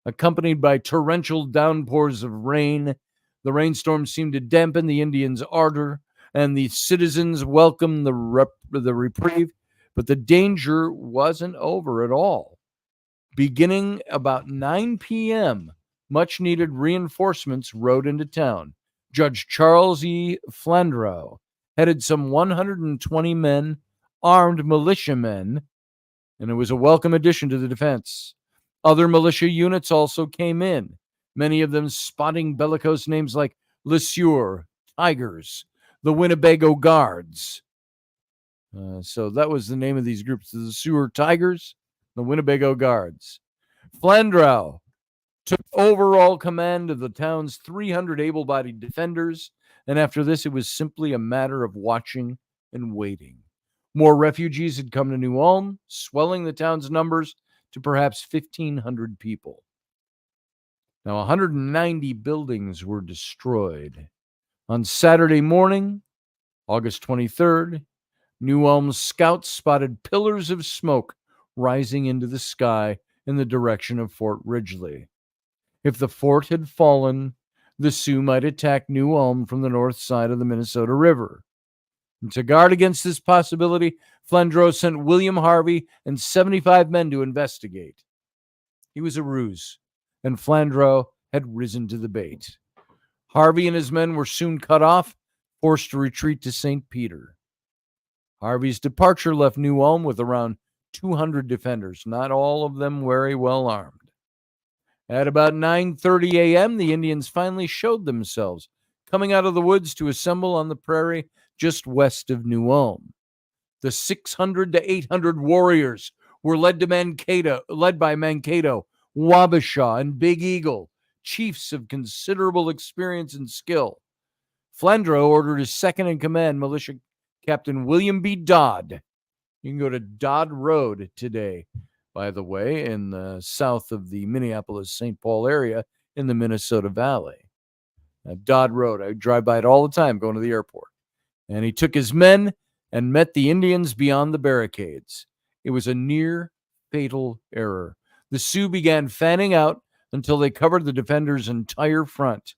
accompanied by torrential downpours of rain. The rainstorm seemed to dampen the Indians' ardor, and the citizens welcomed the reprieve, but the danger wasn't over at all. Beginning about 9 p.m., much-needed reinforcements rode into town. Judge Charles E. Flandreau headed some 120 men, armed militiamen, and it was a welcome addition to the defense. Other militia units also came in, many of them spotting bellicose names like Le Sueur, Tigers, the Winnebago Guards. So that was the name of these groups, the Sueur Tigers, the Winnebago Guards. Flandreau took overall command of the town's 300 able-bodied defenders, and after this, it was simply a matter of watching and waiting. More refugees had come to New Ulm, swelling the town's numbers to perhaps 1,500 people. Now, 190 buildings were destroyed. On Saturday morning, August 23rd, New Ulm's scouts spotted pillars of smoke rising into the sky in the direction of Fort Ridgely. If the fort had fallen, the Sioux might attack New Ulm from the north side of the Minnesota River. And to guard against this possibility, Flandreau sent William Harvey and 75 men to investigate. He was a ruse, and Flandreau had risen to the bait. Harvey and his men were soon cut off, forced to retreat to St. Peter. Harvey's departure left New Ulm with around 200 defenders, not all of them very well armed. At about 9:30 a.m., the Indians finally showed themselves, coming out of the woods to assemble on the prairie just west of New Ulm. The 600 to 800 warriors were led by Mankato, Wabasha, and Big Eagle, chiefs of considerable experience and skill. Flandreau ordered his second-in-command, Militia Captain William B. Dodd. You can go to Dodd Road today, by the way, in the south of the Minneapolis-St. Paul area in the Minnesota Valley. Dodd Road, I drive by it all the time going to the airport. And he took his men and met the Indians beyond the barricades. It was a near fatal error. The Sioux began fanning out until they covered the defenders' entire front.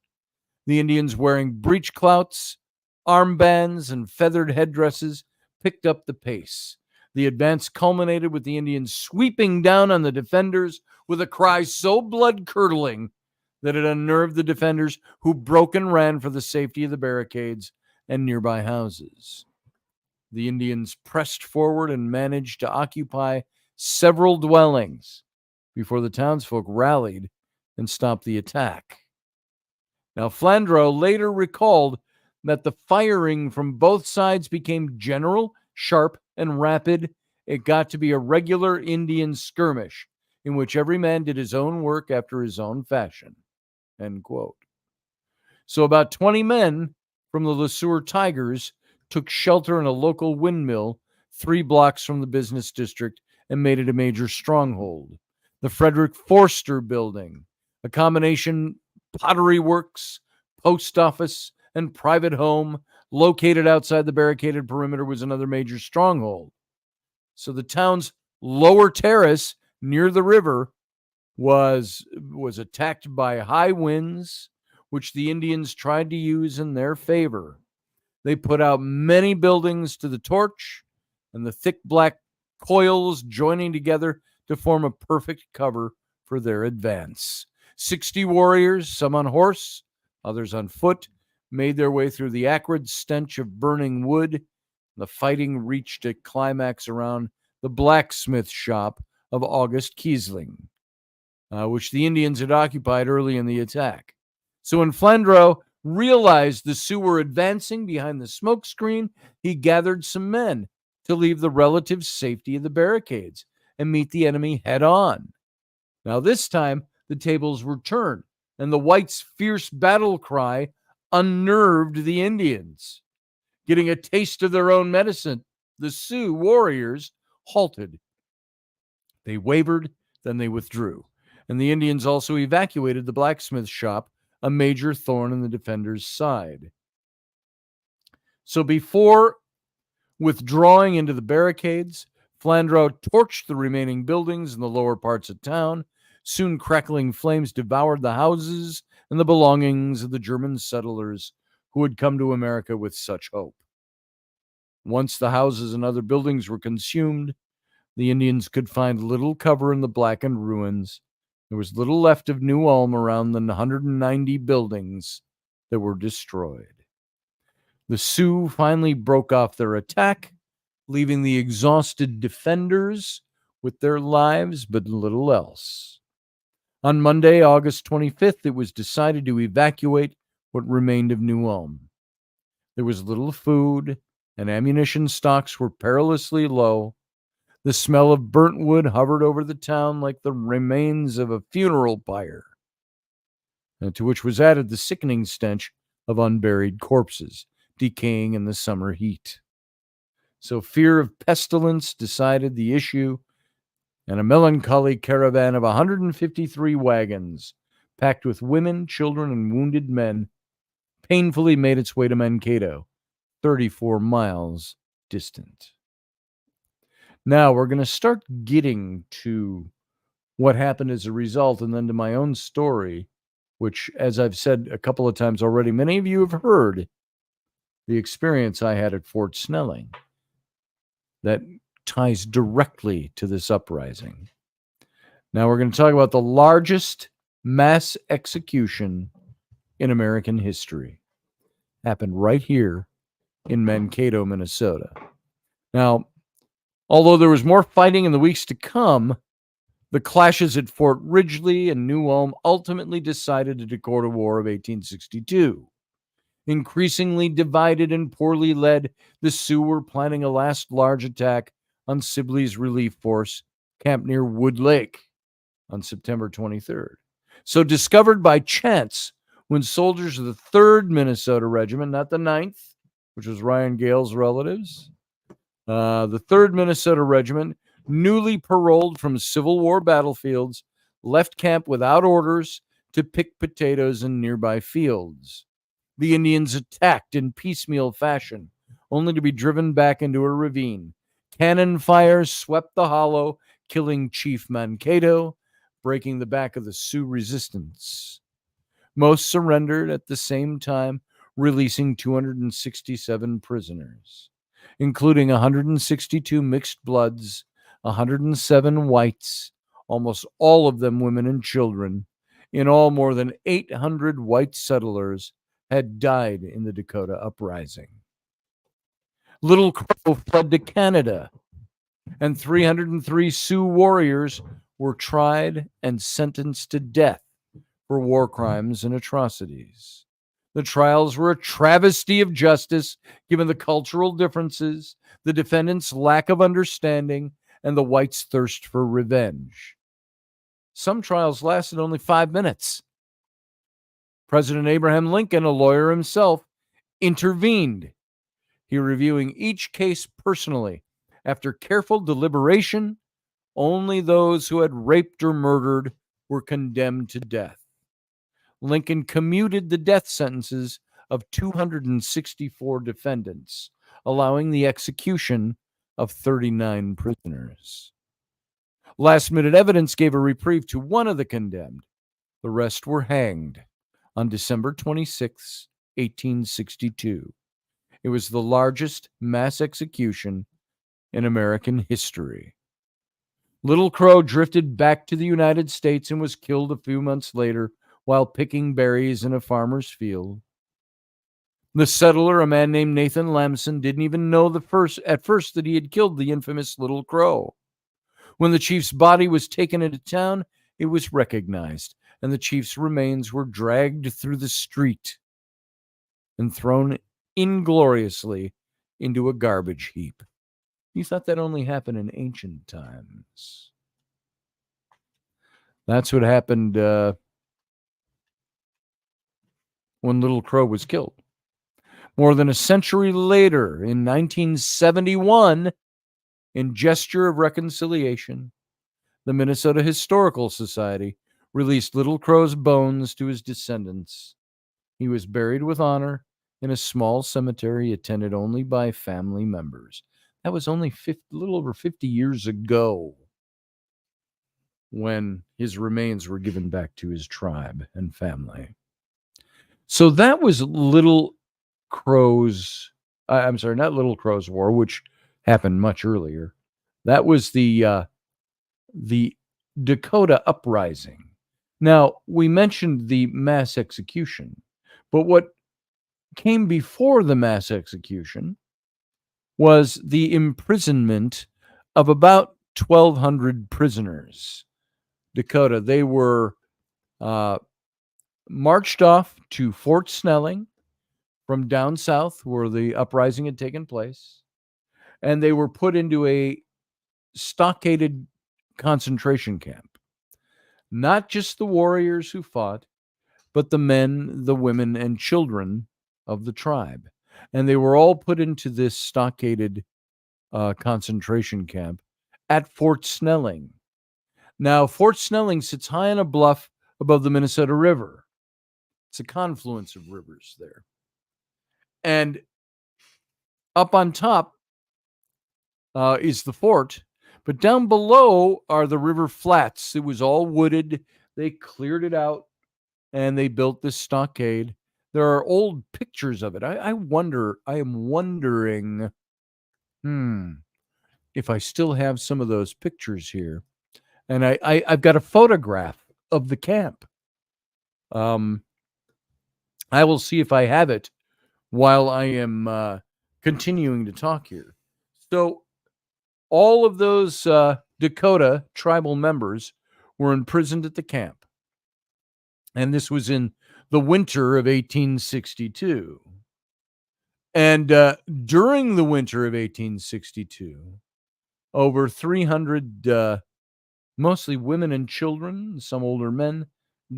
The Indians, wearing breechclouts, armbands, and feathered headdresses, picked up the pace. The advance culminated with the Indians sweeping down on the defenders with a cry so blood-curdling that it unnerved the defenders, who broke and ran for the safety of the barricades and nearby houses. The Indians pressed forward and managed to occupy several dwellings before the townsfolk rallied and stopped the attack. Now, Flandreau later recalled that the firing from both sides became general, sharp, and rapid. It got to be a regular Indian skirmish in which every man did his own work after his own fashion. End quote. So about 20 men from the Le Sueur Tigers took shelter in a local windmill 3 blocks from the business district and made it a major stronghold. The Frederick Forster Building, a combination pottery works, post office, and private home located outside the barricaded perimeter, was another major stronghold. So the town's lower terrace near the river was attacked by high winds, which the Indians tried to use in their favor. They put out many buildings to the torch, and the thick black coils joining together to form a perfect cover for their advance. 60 warriors, some on horse, others on foot, made their way through the acrid stench of burning wood. The fighting reached a climax around the blacksmith shop of August Kiesling, which the Indians had occupied early in the attack. So when Flandreau realized the Sioux were advancing behind the smoke screen, he gathered some men to leave the relative safety of the barricades and meet the enemy head on. Now this time, the tables were turned, and the whites' fierce battle cry unnerved the Indians. Getting a taste of their own medicine, the Sioux warriors halted. They wavered, then they withdrew. And the Indians also evacuated the blacksmith shop, a major thorn in the defenders' side. So before withdrawing into the barricades, Flandreau torched the remaining buildings in the lower parts of town. Soon crackling flames devoured the houses and the belongings of the German settlers who had come to America with such hope. Once the houses and other buildings were consumed, the Indians could find little cover in the blackened ruins. There was little left of New Ulm around the 190 buildings that were destroyed. The Sioux finally broke off their attack, leaving the exhausted defenders with their lives but little else. On Monday, August 25th, it was decided to evacuate what remained of New Ulm. There was little food, and ammunition stocks were perilously low. The smell of burnt wood hovered over the town like the remains of a funeral pyre, to which was added the sickening stench of unburied corpses, decaying in the summer heat. So fear of pestilence decided the issue, and a melancholy caravan of 153 wagons, packed with women, children, and wounded men, painfully made its way to Mankato, 34 miles distant. Now we're going to start getting to what happened as a result, and then to my own story, which, as I've said a couple of times already, many of you have heard the experience I had at Fort Snelling that ties directly to this uprising. Now we're going to talk about the largest mass execution in American history. Happened right here in Mankato, Minnesota. Now, although there was more fighting in the weeks to come, the clashes at Fort Ridgely and New Ulm ultimately decided to declare the War of 1862. Increasingly divided and poorly led, the Sioux were planning a last large attack on Sibley's relief force, camped near Wood Lake, on September 23rd. So discovered by chance when soldiers of the 3rd Minnesota Regiment, not the 9th, which was Ryan Gale's relatives, the 3rd Minnesota Regiment, newly paroled from Civil War battlefields, left camp without orders to pick potatoes in nearby fields. The Indians attacked in piecemeal fashion, only to be driven back into a ravine. Cannon fire swept the hollow, killing Chief Mankato, breaking the back of the Sioux resistance. Most surrendered at the same time, releasing 267 prisoners, including 162 mixed bloods, 107 whites, almost all of them women and children. In all, more than 800 white settlers had died in the Dakota Uprising. Little Crow fled to Canada, and 303 Sioux warriors were tried and sentenced to death for war crimes and atrocities. The trials were a travesty of justice, given the cultural differences, the defendants' lack of understanding, and the whites' thirst for revenge. Some trials lasted only 5 minutes. President Abraham Lincoln, a lawyer himself, intervened. He reviewing each case personally. After careful deliberation, only those who had raped or murdered were condemned to death. Lincoln commuted the death sentences of 264 defendants, allowing the execution of 39 prisoners. Last-minute evidence gave a reprieve to one of the condemned. The rest were hanged on December 26, 1862. It was the largest mass execution in American history. Little Crow drifted back to the United States and was killed a few months later while picking berries in a farmer's field. The settler, a man named Nathan Lamson, didn't even know at first that he had killed the infamous Little Crow. When the chief's body was taken into town, it was recognized, and the chief's remains were dragged through the street and thrown ingloriously into a garbage heap. You thought that only happened in ancient times. That's what happened when Little Crow was killed. More than a century later, in 1971, in gesture of reconciliation, the Minnesota Historical Society released Little Crow's bones to his descendants. He was buried with honor in a small cemetery attended only by family members. That was only a little over 50 years ago when his remains were given back to his tribe and family. So that was Little Crow's, I'm sorry, not Little Crow's War, which happened much earlier. That was the Dakota Uprising. Now, we mentioned the mass execution, but what came before the mass execution was the imprisonment of about 1,200 prisoners. Dakota, they were marched off to Fort Snelling from down south where the uprising had taken place, and they were put into a stockaded concentration camp. Not just the warriors who fought, but the men, the women, and children of the tribe. And they were all put into this stockaded concentration camp at Fort Snelling. Now, Fort Snelling sits high on a bluff above the Minnesota River. It's a confluence of rivers there. And up on top is the fort, but down below are the river flats. It was all wooded. They cleared it out, and they built this stockade. There are old pictures of it. I am wondering, if I still have some of those pictures here. And I've got a photograph of the camp. I will see if I have it while I am continuing to talk here. So all of those Dakota tribal members were imprisoned at the camp. And this was in the winter of 1862. And during the winter of 1862, over 300, mostly women and children, some older men,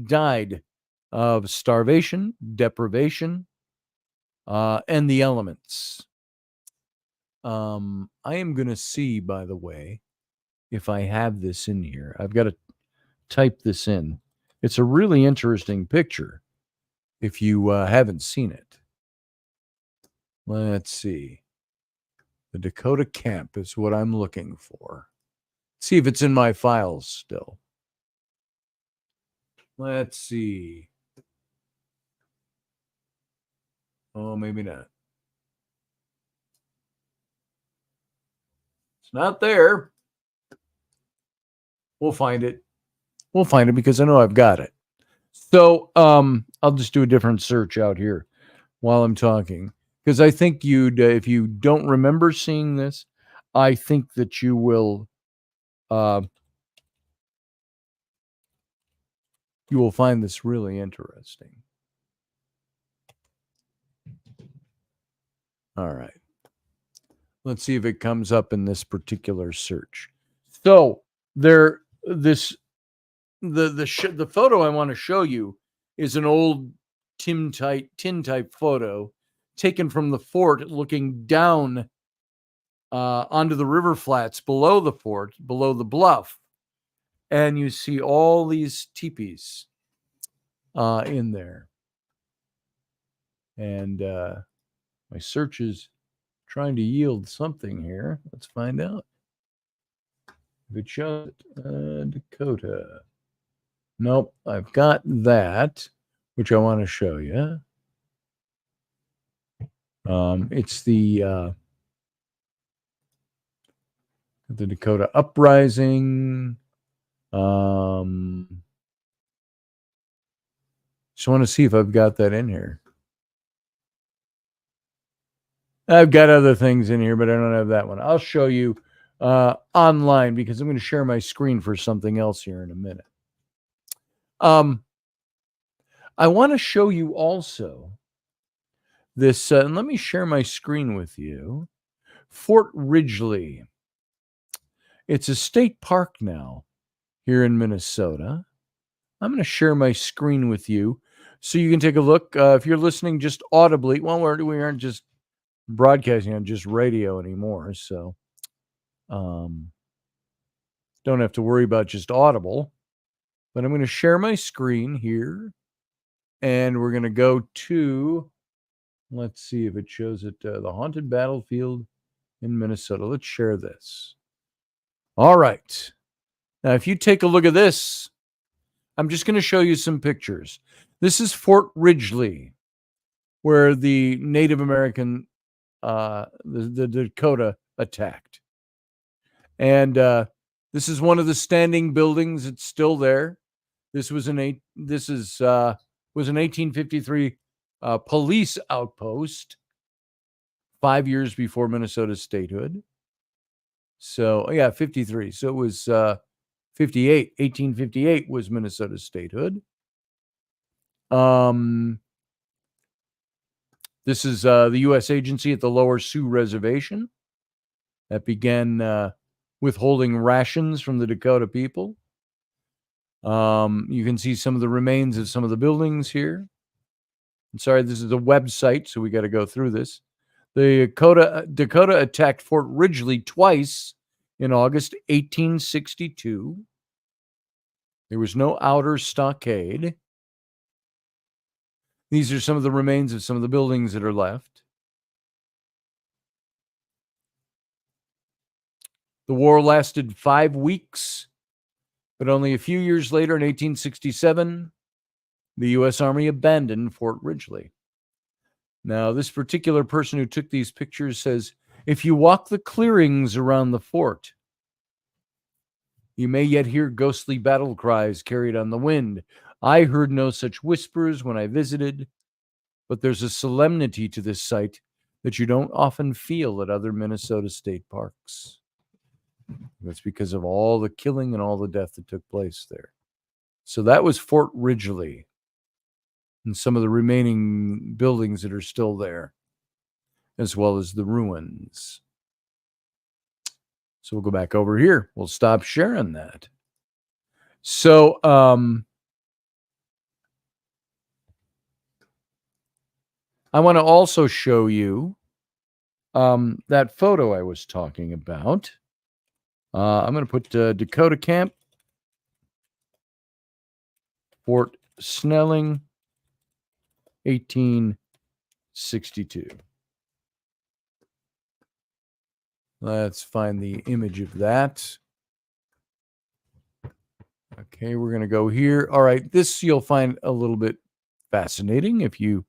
died of starvation, deprivation, and the elements. I am going to see, by the way, if I have this in here. I've got to type this in. It's a really interesting picture if you haven't seen it. Let's see. The Dakota camp is what I'm looking for. See if it's in my files still. Let's see. Oh, maybe not. It's not there. We'll find it. We'll find it because I know I've got it. So I'll just do a different search out here while I'm talking. Because I think if you don't remember seeing this, I think that you will find this really interesting. All right. Let's see if it comes up in this particular search. So the photo I want to show you is an old tin type photo taken from the fort looking down onto the river flats below the fort, below the bluff. And you see all these teepees in there. And my search is trying to yield something here. Let's find out. If it shows it, Dakota. Nope, I've got that, which I want to show you. It's the Dakota Uprising. Just want to see if I've got that in here. I've got other things in here, but I don't have that one. I'll show you online because I'm going to share my screen for something else here in a minute. I want to show you also this, and let me share my screen with you. Fort Ridgely. It's a state park now here in Minnesota. I'm going to share my screen with you So you can take a look. If you're listening just audibly, well, we aren't just broadcasting on just radio anymore. So don't have to worry about just audible. But I'm going to share my screen here. And we're going to go to, let's see if it shows it, the Haunted Battlefield in Minnesota. Let's share this. All right. Now, if you take a look at this, I'm just going to show you some pictures. This is Fort Ridgely, where the Native American, the Dakota attacked. And this is one of the standing buildings. It's still there. This was an 1853 police outpost 5 years before Minnesota's statehood. So, yeah, 53. So it was 58. 1858 was Minnesota's statehood. This is the U.S. agency at the Lower Sioux Reservation that began withholding rations from the Dakota people. You can see some of the remains of some of the buildings here. I'm sorry, this is a website, so we got to go through this. The Dakota attacked Fort Ridgely twice in August 1862. There was no outer stockade. These are some of the remains of some of the buildings that are left. The war lasted 5 weeks, but only a few years later, in 1867, the U.S. Army abandoned Fort Ridgely. Now, this particular person who took these pictures says, if you walk the clearings around the fort, you may yet hear ghostly battle cries carried on the wind. I heard no such whispers when I visited, but there's a solemnity to this site that you don't often feel at other Minnesota state parks. That's because of all the killing and all the death that took place there. So that was Fort Ridgely and some of the remaining buildings that are still there, as well as the ruins. So we'll go back over here. We'll stop sharing that. So, I want to also show you that photo I was talking about. I'm going to put Dakota Camp, Fort Snelling, 1862. Let's find the image of that. Okay, we're going to go here. All right, this you'll find a little bit fascinating if you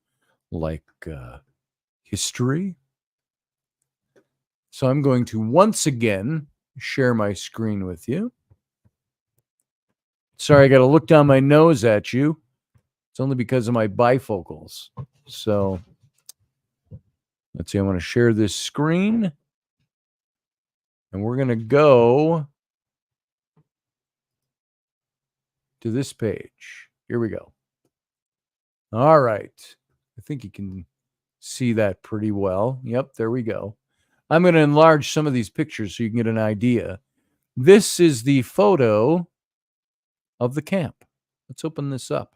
like history. So I'm going to once again share my screen with you. Sorry, I got to look down my nose at you. It's only because of my bifocals. So let's see, I want to share this screen. And we're going to go to this page. Here we go. All right. I think you can see that pretty well. Yep, there we go. I'm going to enlarge some of these pictures so you can get an idea. This is the photo of the camp. Let's open this up.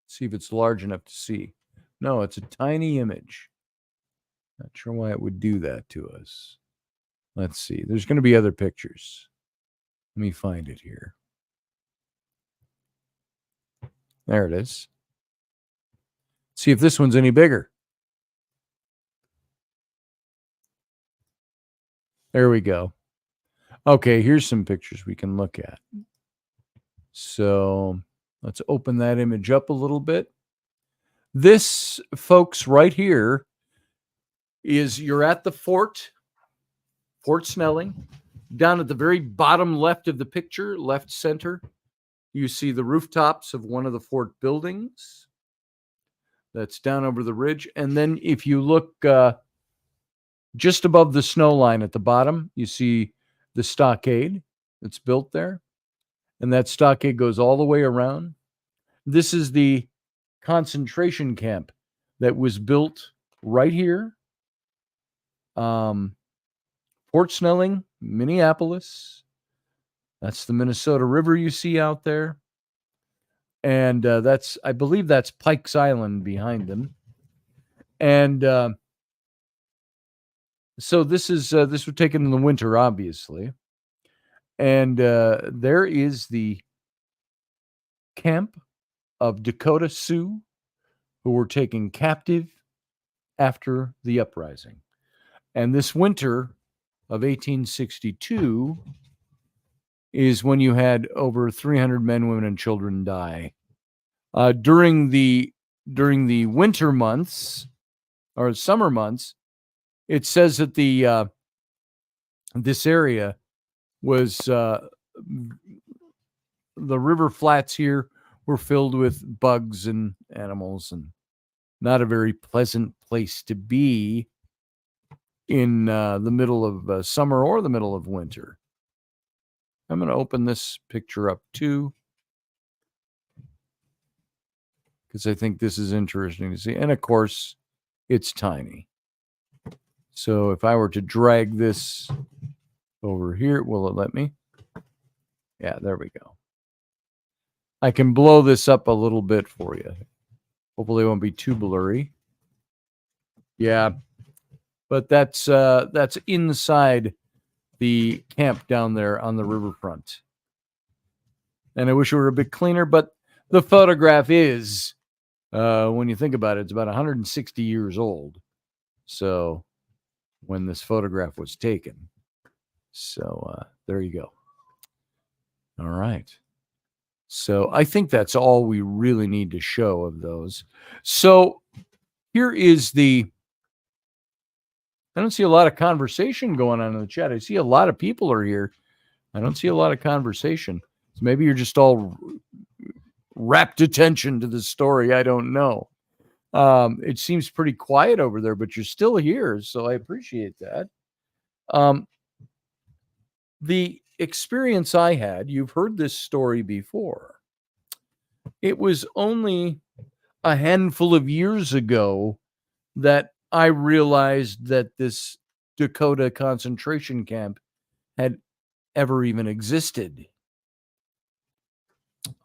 See if it's large enough to see. No, it's a tiny image. Not sure why it would do that to us. Let's see. There's going to be other pictures. Let me find it here. There it is. See if this one's any bigger. There we go. Okay, here's some pictures we can look at. So let's open that image up a little bit. This, folks, right here is you're at the fort, Fort Snelling. Down at the very bottom left of the picture, left center, you see the rooftops of one of the fort buildings. That's down over the ridge. And then if you look just above the snow line at the bottom, you see the stockade that's built there. And that stockade goes all the way around. This is the concentration camp that was built right here. Fort Snelling, Minneapolis. That's the Minnesota River you see out there. And I believe that's Pike's Island behind them. And so this was taken in the winter, obviously. And there is the camp of Dakota Sioux who were taken captive after the uprising. And this winter of 1862 is when you had over 300 men, women, and children die. During the winter months or summer months, it says that this area was the river flats here were filled with bugs and animals, and not a very pleasant place to be in the middle of summer or the middle of winter. I'm going to open this picture up too, because I think this is interesting to see. And of course, it's tiny. So if I were to drag this over here, will it let me? Yeah, there we go. I can blow this up a little bit for you. Hopefully it won't be too blurry. Yeah, but that's inside the camp down there on the riverfront. And I wish it were a bit cleaner, but the photograph is, when you think about it, it's about 160 years old. So when this photograph was taken. So there you go. All right. So I think that's all we really need to show of those. So here is I don't see a lot of conversation going on in the chat. I see a lot of people are here. I don't see a lot of conversation. So maybe you're just all rapt attention to the story. I don't know. It seems pretty quiet over there, but you're still here, so I appreciate that. The experience I had, you've heard this story before. It was only a handful of years ago that I realized that this Dakota concentration camp had ever even existed.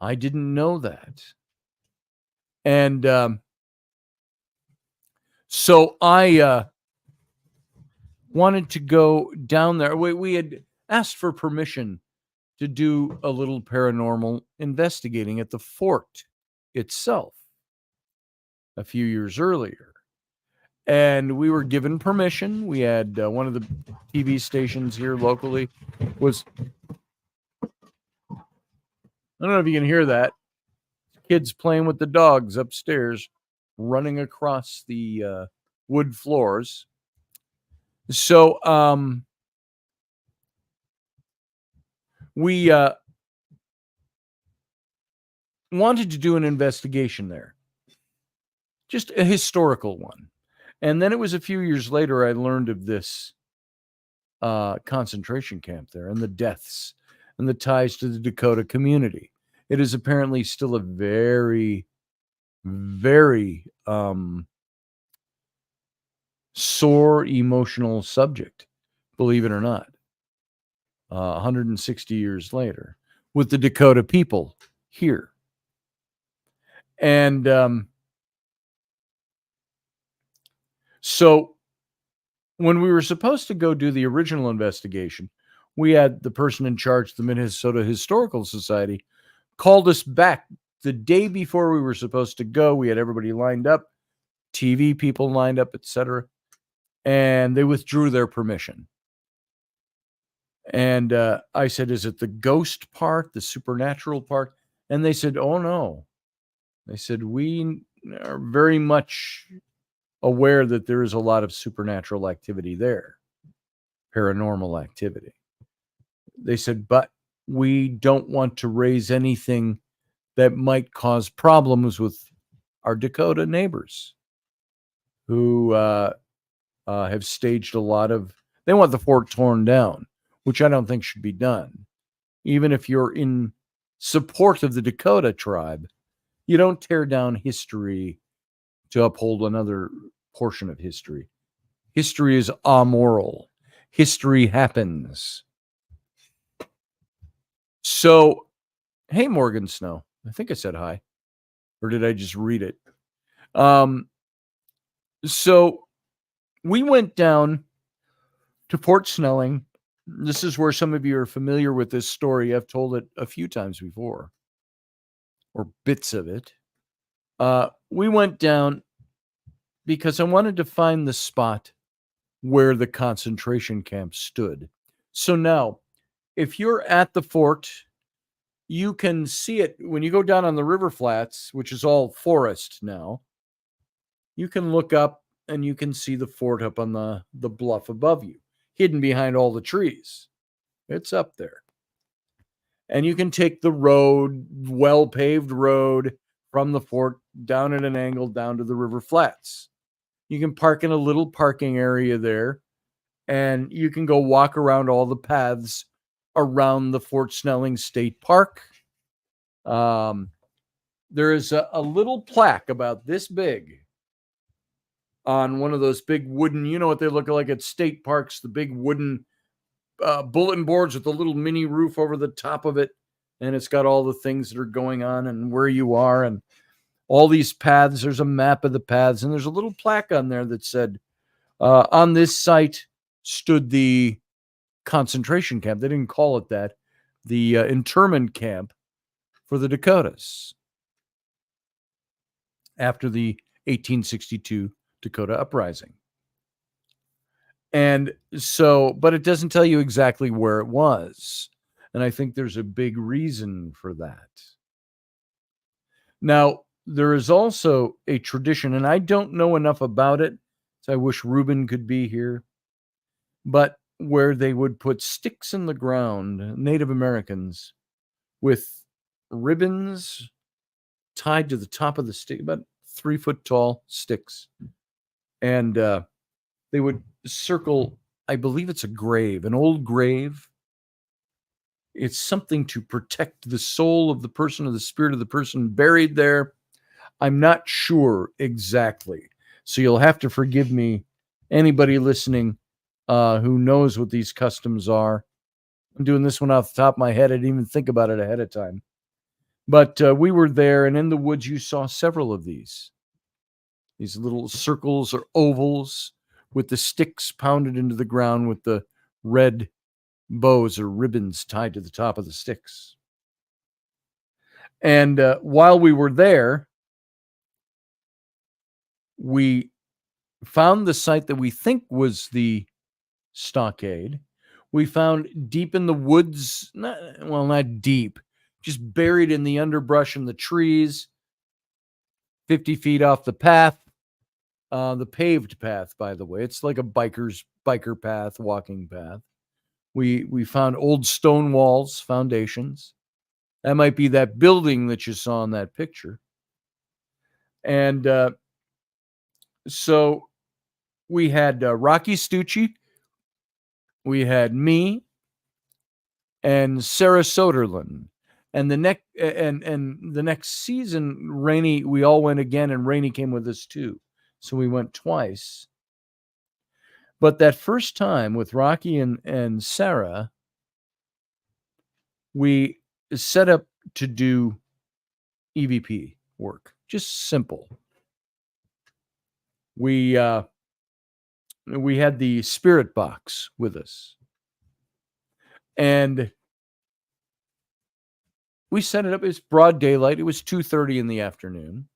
I didn't know that. And so I wanted to go down there. We had asked for permission to do a little paranormal investigating at the fort itself a few years earlier. And we were given permission. We had one of the TV stations here locally was, I don't know if you can hear that. Kids playing with the dogs upstairs, running across the wood floors. So we wanted to do an investigation there, just a historical one. And then it was a few years later I learned of this concentration camp there and the deaths and the ties to the Dakota community. It is apparently still a very, very sore emotional subject, believe it or not. 160 years later, with the Dakota people here. And so when we were supposed to go do the original investigation, we had the person in charge of the Minnesota Historical Society called us back the day before we were supposed to go. We had everybody lined up, TV people lined up, etc. And they withdrew their permission. And I said, is it the ghost part, the supernatural part? And they said, oh, no. They said, we are very much aware that there is a lot of supernatural activity there, paranormal activity. They said, but we don't want to raise anything that might cause problems with our Dakota neighbors who have staged a lot of, they want the fort torn down, which I don't think should be done. Even if you're in support of the Dakota tribe, you don't tear down history to uphold another portion of history. History is amoral. History happens. So, hey, Morgan Snow. I think I said hi. or did I just read it? So we went down to Port Snelling. This is where some of you are familiar with this story. I've told it a few times before, or bits of it. We went down because I wanted to find the spot where the concentration camp stood. So now, if you're at the fort, you can see it when you go down on the river flats, which is all forest now. You can look up and you can see the fort up on the bluff above you, hidden behind all the trees. It's up there. And you can take the road, well paved road from the fort down at an angle down to the river flats. You can park in a little parking area there, and you can go walk around all the paths around the Fort Snelling State Park. There is a little plaque about this big on one of those big wooden, you know what they look like at state parks, the big wooden bulletin boards with a little mini roof over the top of it. And it's got all the things that are going on and where you are and all these paths. There's a map of the paths, and there's a little plaque on there that said, on this site stood the concentration camp. They didn't call it that. The internment camp for the Dakotas after the 1862 Dakota Uprising. And so, but it doesn't tell you exactly where it was. And I think there's a big reason for that. Now, there is also a tradition, and I don't know enough about it, so I wish Ruben could be here, but where they would put sticks in the ground, Native Americans, with ribbons tied to the top of the stick, about 3 foot tall sticks. And they would circle, I believe it's a grave, an old grave. It's something to protect the soul of the person or the spirit of the person buried there. I'm not sure exactly. So you'll have to forgive me, anybody listening who knows what these customs are. I'm doing this one off the top of my head. I didn't even think about it ahead of time. But we were there, and in the woods, you saw several of these little circles or ovals with the sticks pounded into the ground with the red bows or ribbons tied to the top of the sticks. And while we were there, we found the site that we think was the stockade. We found deep in the woods, not deep, just buried in the underbrush and the trees, 50 feet off the path, the paved path, by the way. It's like a biker path, walking path. We found old stone walls, foundations. That might be that building that you saw in that picture. And so we had Rocky Stucci, we had me, and Sarah Soderlund. And the next season, Rainey, we all went again, and Rainey came with us too. So we went twice. But that first time with Rocky and Sarah, we set up to do EVP work, just simple. We had the spirit box with us, and we set it up. It's broad daylight. It was 2:30 in the afternoon,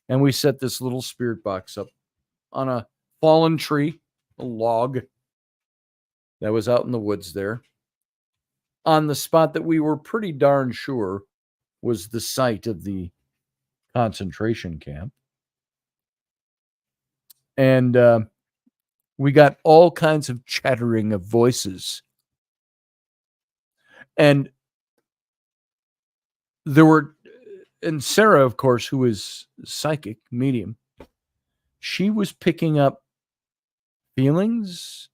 and we set this little spirit box up on a fallen tree, a log that was out in the woods there, on the spot that we were pretty darn sure was the site of the concentration camp. And we got all kinds of chattering of voices. And there were, and Sarah, of course, who is psychic, medium, she was picking up feelings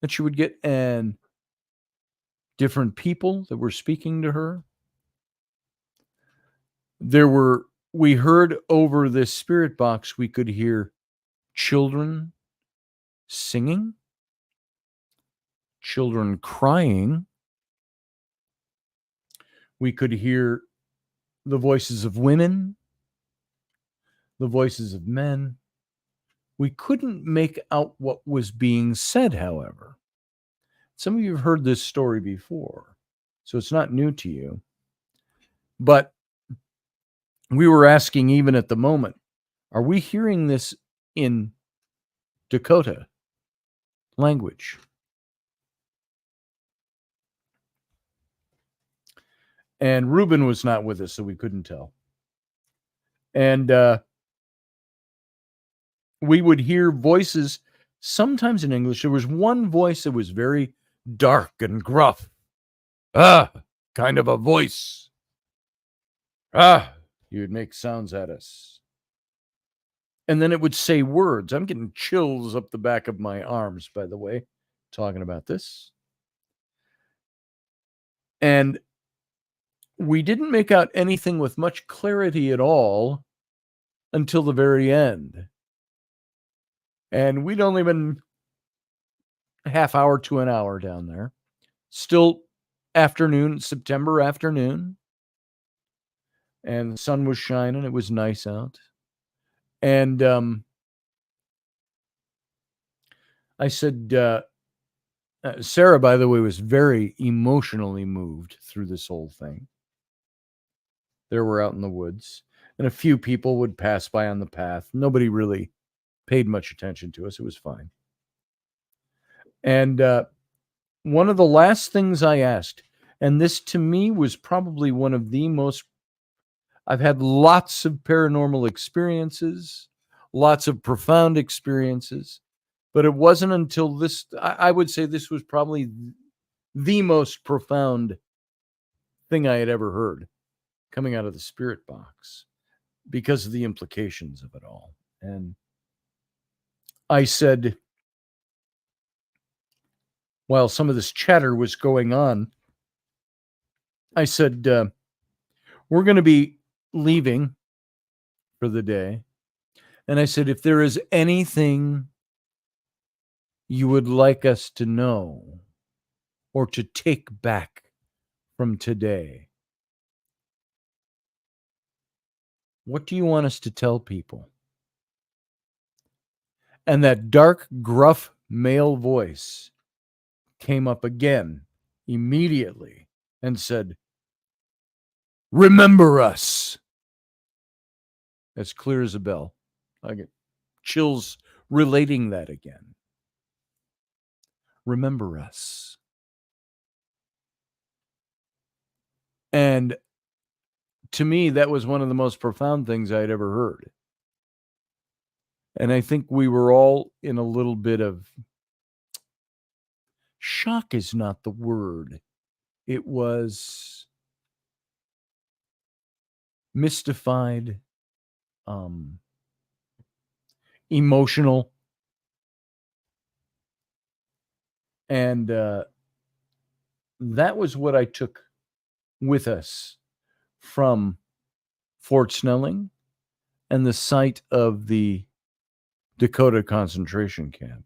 that she would get and different people that were speaking to her. We heard over this spirit box, we could hear children singing, children crying. We could hear the voices of women the voices of men. We couldn't make out what was being said, however. Some of you have heard this story before, so it's not new to you. But we were asking even at the moment, are we hearing this in Dakota language? And Reuben was not with us, so we couldn't tell. And we would hear voices, sometimes in English. There was one voice that was very dark and gruff. Kind of a voice. He would make sounds at us. And then it would say words. I'm getting chills up the back of my arms, by the way, talking about this. And we didn't make out anything with much clarity at all until the very end. And we'd only been a half hour to an hour down there. Still afternoon, September afternoon. And the sun was shining. It was nice out. And I said, Sarah, by the way, was very emotionally moved through this whole thing. There we're out in the woods, and a few people would pass by on the path. Nobody really paid much attention to us. It was fine. And one of the last things I asked, and this to me was probably one of the most, I've had lots of paranormal experiences, lots of profound experiences, but it wasn't until this, I would say this was probably the most profound thing I had ever heard coming out of the spirit box because of the implications of it all. And I said, while some of this chatter was going on, I said, we're going to be leaving for the day. And I said, if there is anything you would like us to know or to take back from today, what do you want us to tell people? And that dark, gruff male voice came up again immediately and said, remember us. As clear as a bell. I get chills relating that again. Remember us. And to me, that was one of the most profound things I'd ever heard. And I think we were all in a little bit of shock is not the word. It was mystified, emotional. And that was what I took with us from Fort Snelling and the site of the Dakota concentration camp.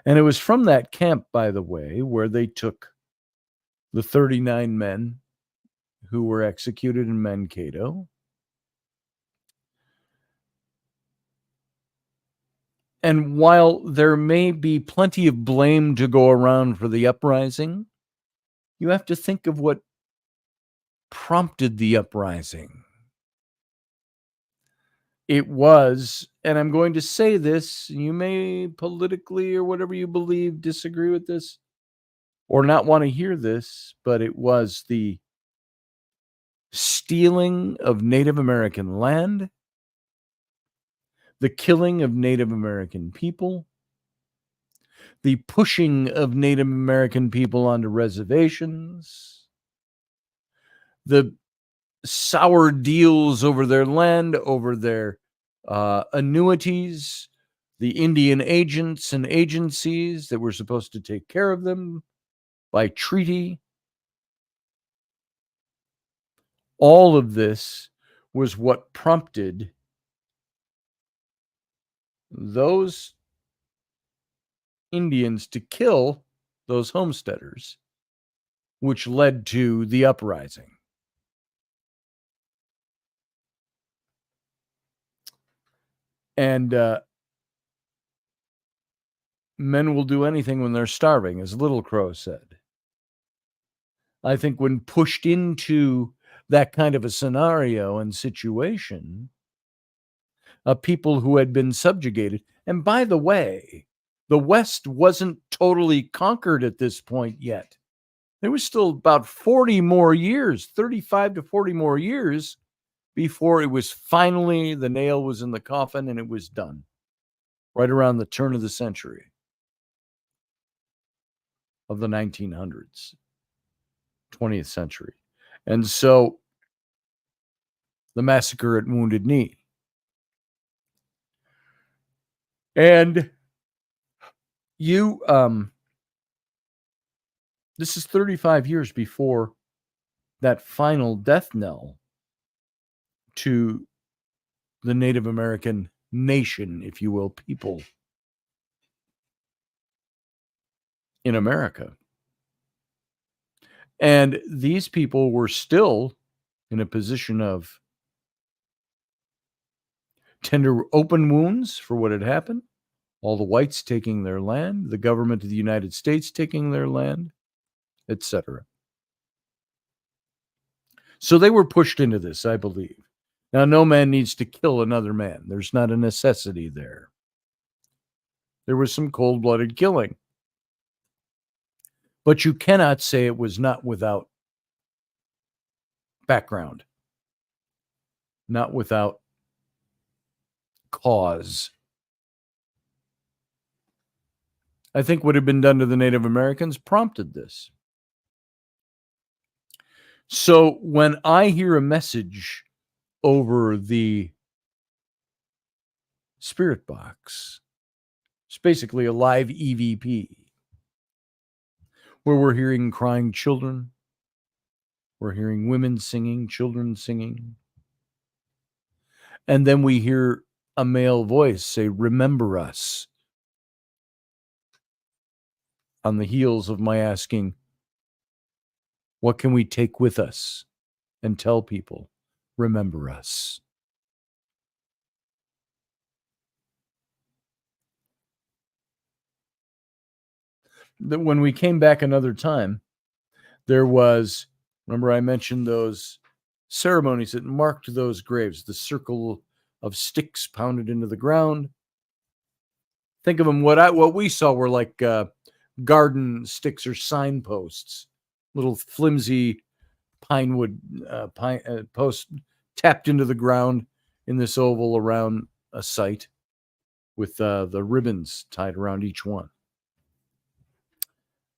And it was from that camp, by the way, where they took the 39 men who were executed in Mankato. And while there may be plenty of blame to go around for the uprising, you have to think of what prompted the uprising. It was, and I'm going to say this, you may politically or whatever you believe disagree with this or not want to hear this, but it was the stealing of Native American land, the killing of Native American people, the pushing of Native American people onto reservations, the sour deals over their land, over their annuities, the Indian agents and agencies that were supposed to take care of them by treaty. All of this was what prompted those Indians to kill those homesteaders, which led to the uprising. And men will do anything when they're starving, as Little Crow said. I think when pushed into that kind of a scenario and situation, people who had been subjugated, and by the way, the West wasn't totally conquered at this point yet. There was still about 40 more years, 35 to 40 more years before it was finally, the nail was in the coffin and it was done, right around the turn of the century of the 1900s, 20th century. And so the massacre at Wounded Knee. And this is 35 years before that final death knell to the Native American nation, if you will, people in America. And these people were still in a position of tender open wounds for what had happened. All the whites taking their land, the government of the United States taking their land, etc. So they were pushed into this, I believe. Now, no man needs to kill another man. There's not a necessity there. There was some cold-blooded killing. But you cannot say it was not without background, not without cause. I think what had been done to the Native Americans prompted this. So when I hear a message over the spirit box, it's basically a live EVP, where we're hearing crying children, we're hearing women singing, children singing, and then we hear a male voice say, "Remember us," on the heels of my asking, what can we take with us and tell people, remember us? When we came back another time, there was, remember I mentioned those ceremonies that marked those graves, the circle of sticks pounded into the ground. Think of them, what we saw were like garden sticks or signposts, little flimsy pine wood posts tapped into the ground in this oval around a site with the ribbons tied around each one.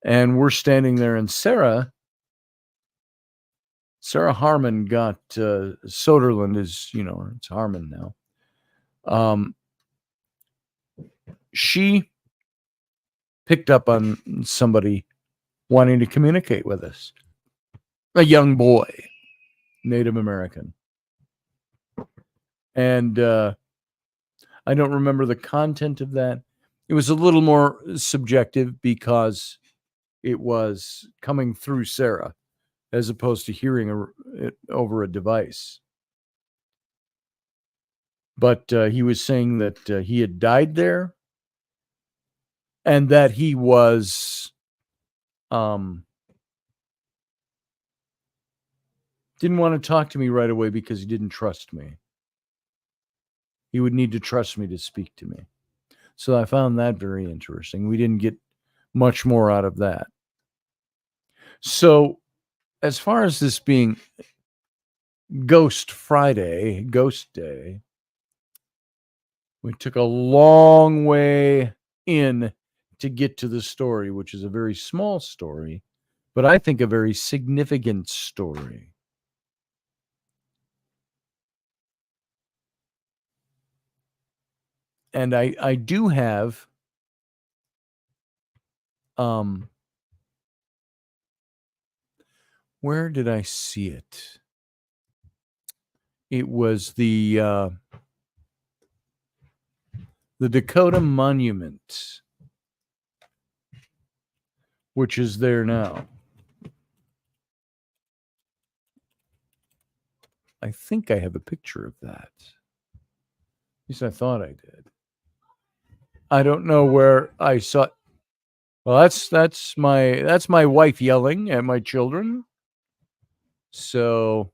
And we're standing there, and Sarah Harmon got Soderlund is, it's Harmon now. She picked up on somebody wanting to communicate with us. A young boy, Native American. And I don't remember the content of that. It was a little more subjective because it was coming through Sarah as opposed to hearing it over a device. But he was saying that he had died there and that he was didn't want to talk to me right away because he didn't trust me. He would need to trust me to speak to me. So I found that very interesting. We didn't get much more out of that. So as far as this being Ghost Friday, Ghost Day, we took a long way in to get to the story, which is a very small story, but I think a very significant story. And I do have where did I see it? It was the Dakota Monument, which is there now. I think I have a picture of that. least I thought I did. I don't know where I saw. Well, that's my wife yelling at my children. So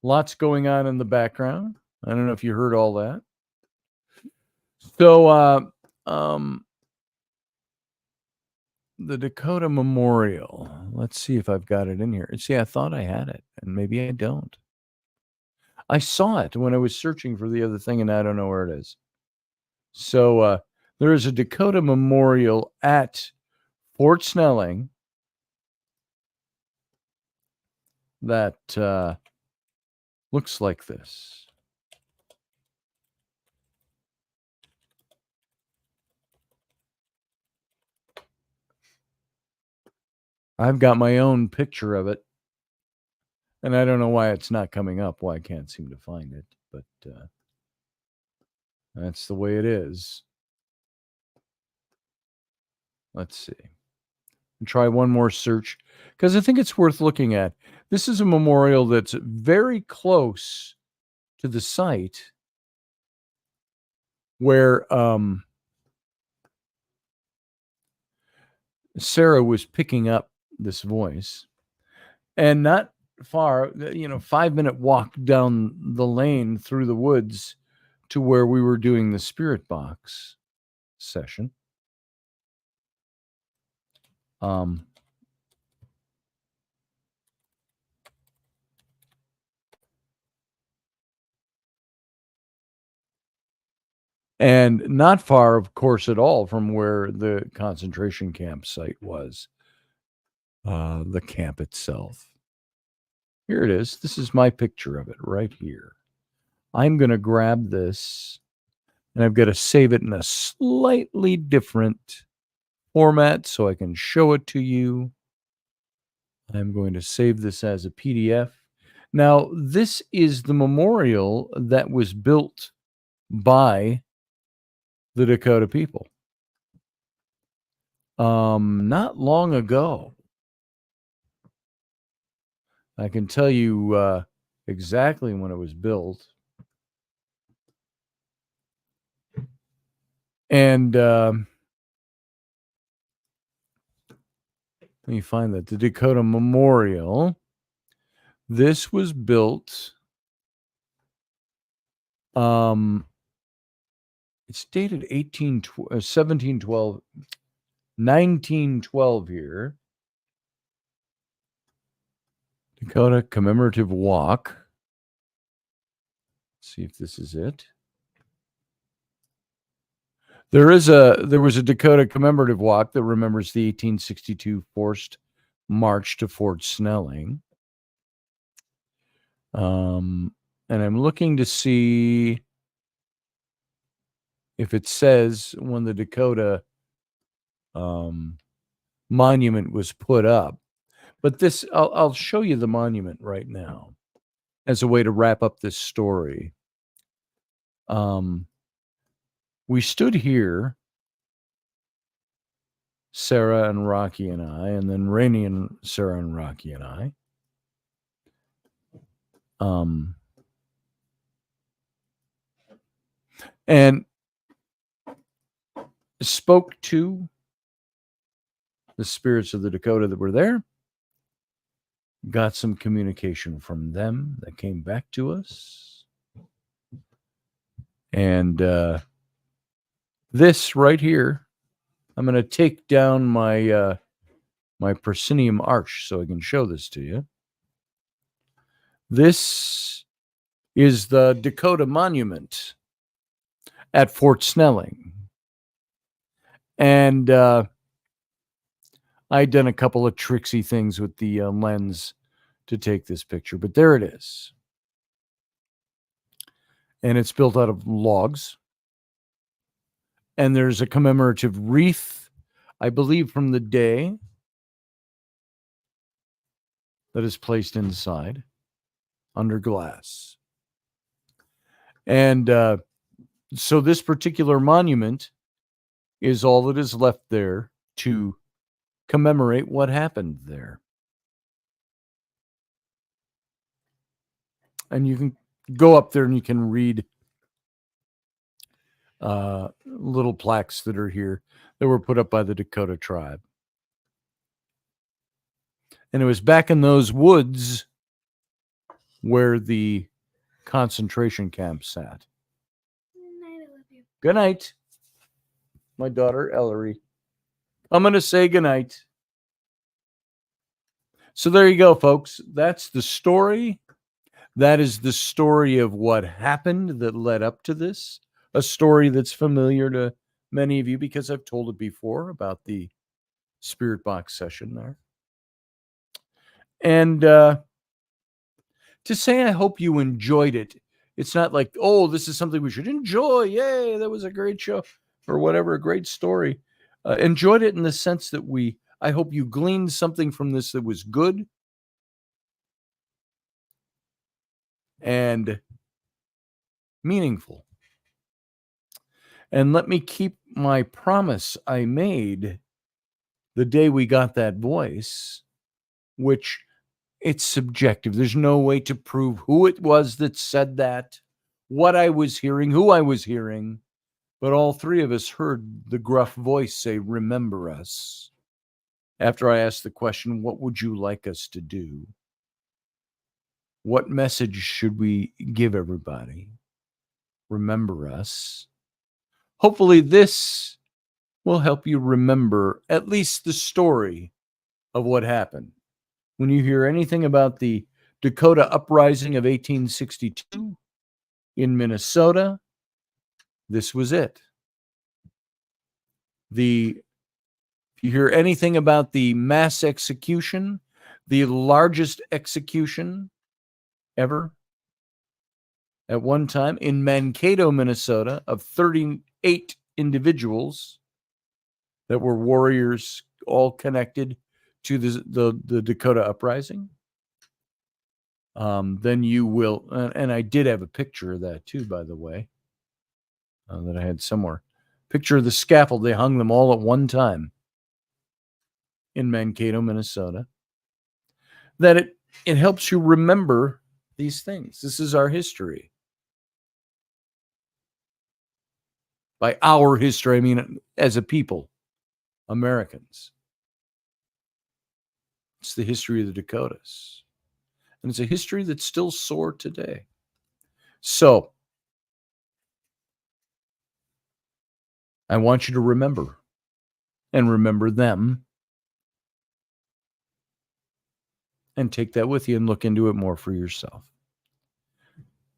lots going on in the background. I don't know if you heard all that. So the Dakota Memorial. Let's see if I've got it in here. See, I thought I had it, and maybe I don't. I saw it when I was searching for the other thing, and I don't know where it is. So there is a Dakota Memorial at Fort Snelling that looks like this. I've got my own picture of it, and I don't know why it's not coming up, why I can't seem to find it, but that's the way it is. Let's see. And try one more search because I think it's worth looking at. This is a memorial that's very close to the site where Sarah was picking up this voice, and not far, 5-minute walk down the lane through the woods to where we were doing the spirit box session. And not far, of course, at all from where the concentration camp site was, the camp itself. Here it is. This is my picture of it right here. I'm going to grab this, and I've got to save it in a slightly different format so I can show it to you. I'm going to save this as a PDF. Now, this is the memorial that was built by the Dakota people not long ago. I can tell you exactly when it was built. And let me find that. The Dakota Memorial. This was built. It's dated 1712, 1912 here. Dakota Commemorative Walk. Let's see if this is it. There was a Dakota Commemorative Walk that remembers the 1862 forced march to Fort Snelling. And I'm looking to see if it says when the Dakota monument was put up. But this, I'll show you the monument right now as a way to wrap up this story. We stood here, Sarah and Rocky and I, and then Rainey and Sarah and Rocky and I. And spoke to the spirits of the Dakota that were there, got some communication from them that came back to us. And this right here, I'm going to take down my my proscenium arch so I can show this to you. This is the Dakota Monument at Fort Snelling. And I'd done a couple of tricksy things with the lens to take this picture, but there it is. And it's built out of logs. And there's a commemorative wreath, I believe, from the day that is placed inside under glass. And so this particular monument is all that is left there to commemorate what happened there. And you can go up there and you can read little plaques that are here that were put up by the Dakota tribe. And it was back in those woods where the concentration camp sat. Good night, my daughter Ellery. I'm going to say good night. So there you go, folks. That's the story. That is the story of what happened that led up to this. A story that's familiar to many of you because I've told it before about the Spirit Box session there. And to say I hope you enjoyed it. It's not like, oh, this is something we should enjoy. Yay, that was a great show or whatever, a great story. Enjoyed it in the sense that I hope you gleaned something from this that was good and meaningful. And let me keep my promise I made the day we got that voice, which it's subjective. There's no way to prove who it was that said that, what I was hearing, who I was hearing. But all three of us heard the gruff voice say, "Remember us." After I asked the question, what would you like us to do? What message should we give everybody? Remember us. Hopefully this will help you remember at least the story of what happened. When you hear anything about the Dakota Uprising of 1862 in Minnesota, this was it. If you hear anything about the mass execution, the largest execution ever at one time in Mankato, Minnesota, of 38 individuals that were warriors, all connected to the Dakota Uprising, then you will, and I did have a picture of that too, by the way, that I had somewhere. Picture of the scaffold. They hung them all at one time in Mankato, Minnesota. That it helps you remember these things. This is our history. By our history, I mean as a people, Americans. It's the history of the Dakotas. And it's a history that's still sore today. So, I want you to remember and remember them and take that with you and look into it more for yourself.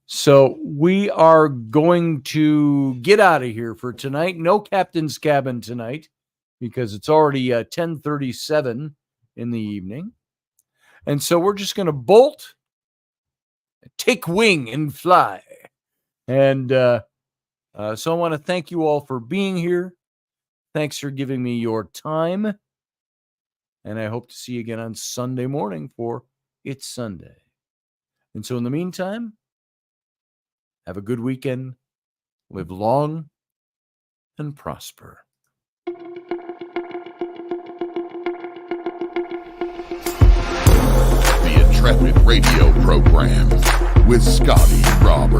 So we are going to get out of here for tonight. No Captain's Cabin tonight because it's already 10:37 in the evening. And so we're just going to bolt, take wing, and fly. And so I want to thank you all for being here. Thanks for giving me your time. And I hope to see you again on Sunday morning for It's Sunday. And so in the meantime, have a good weekend. Live long and prosper. The Intrepid Radio Program with Scotty Roberts.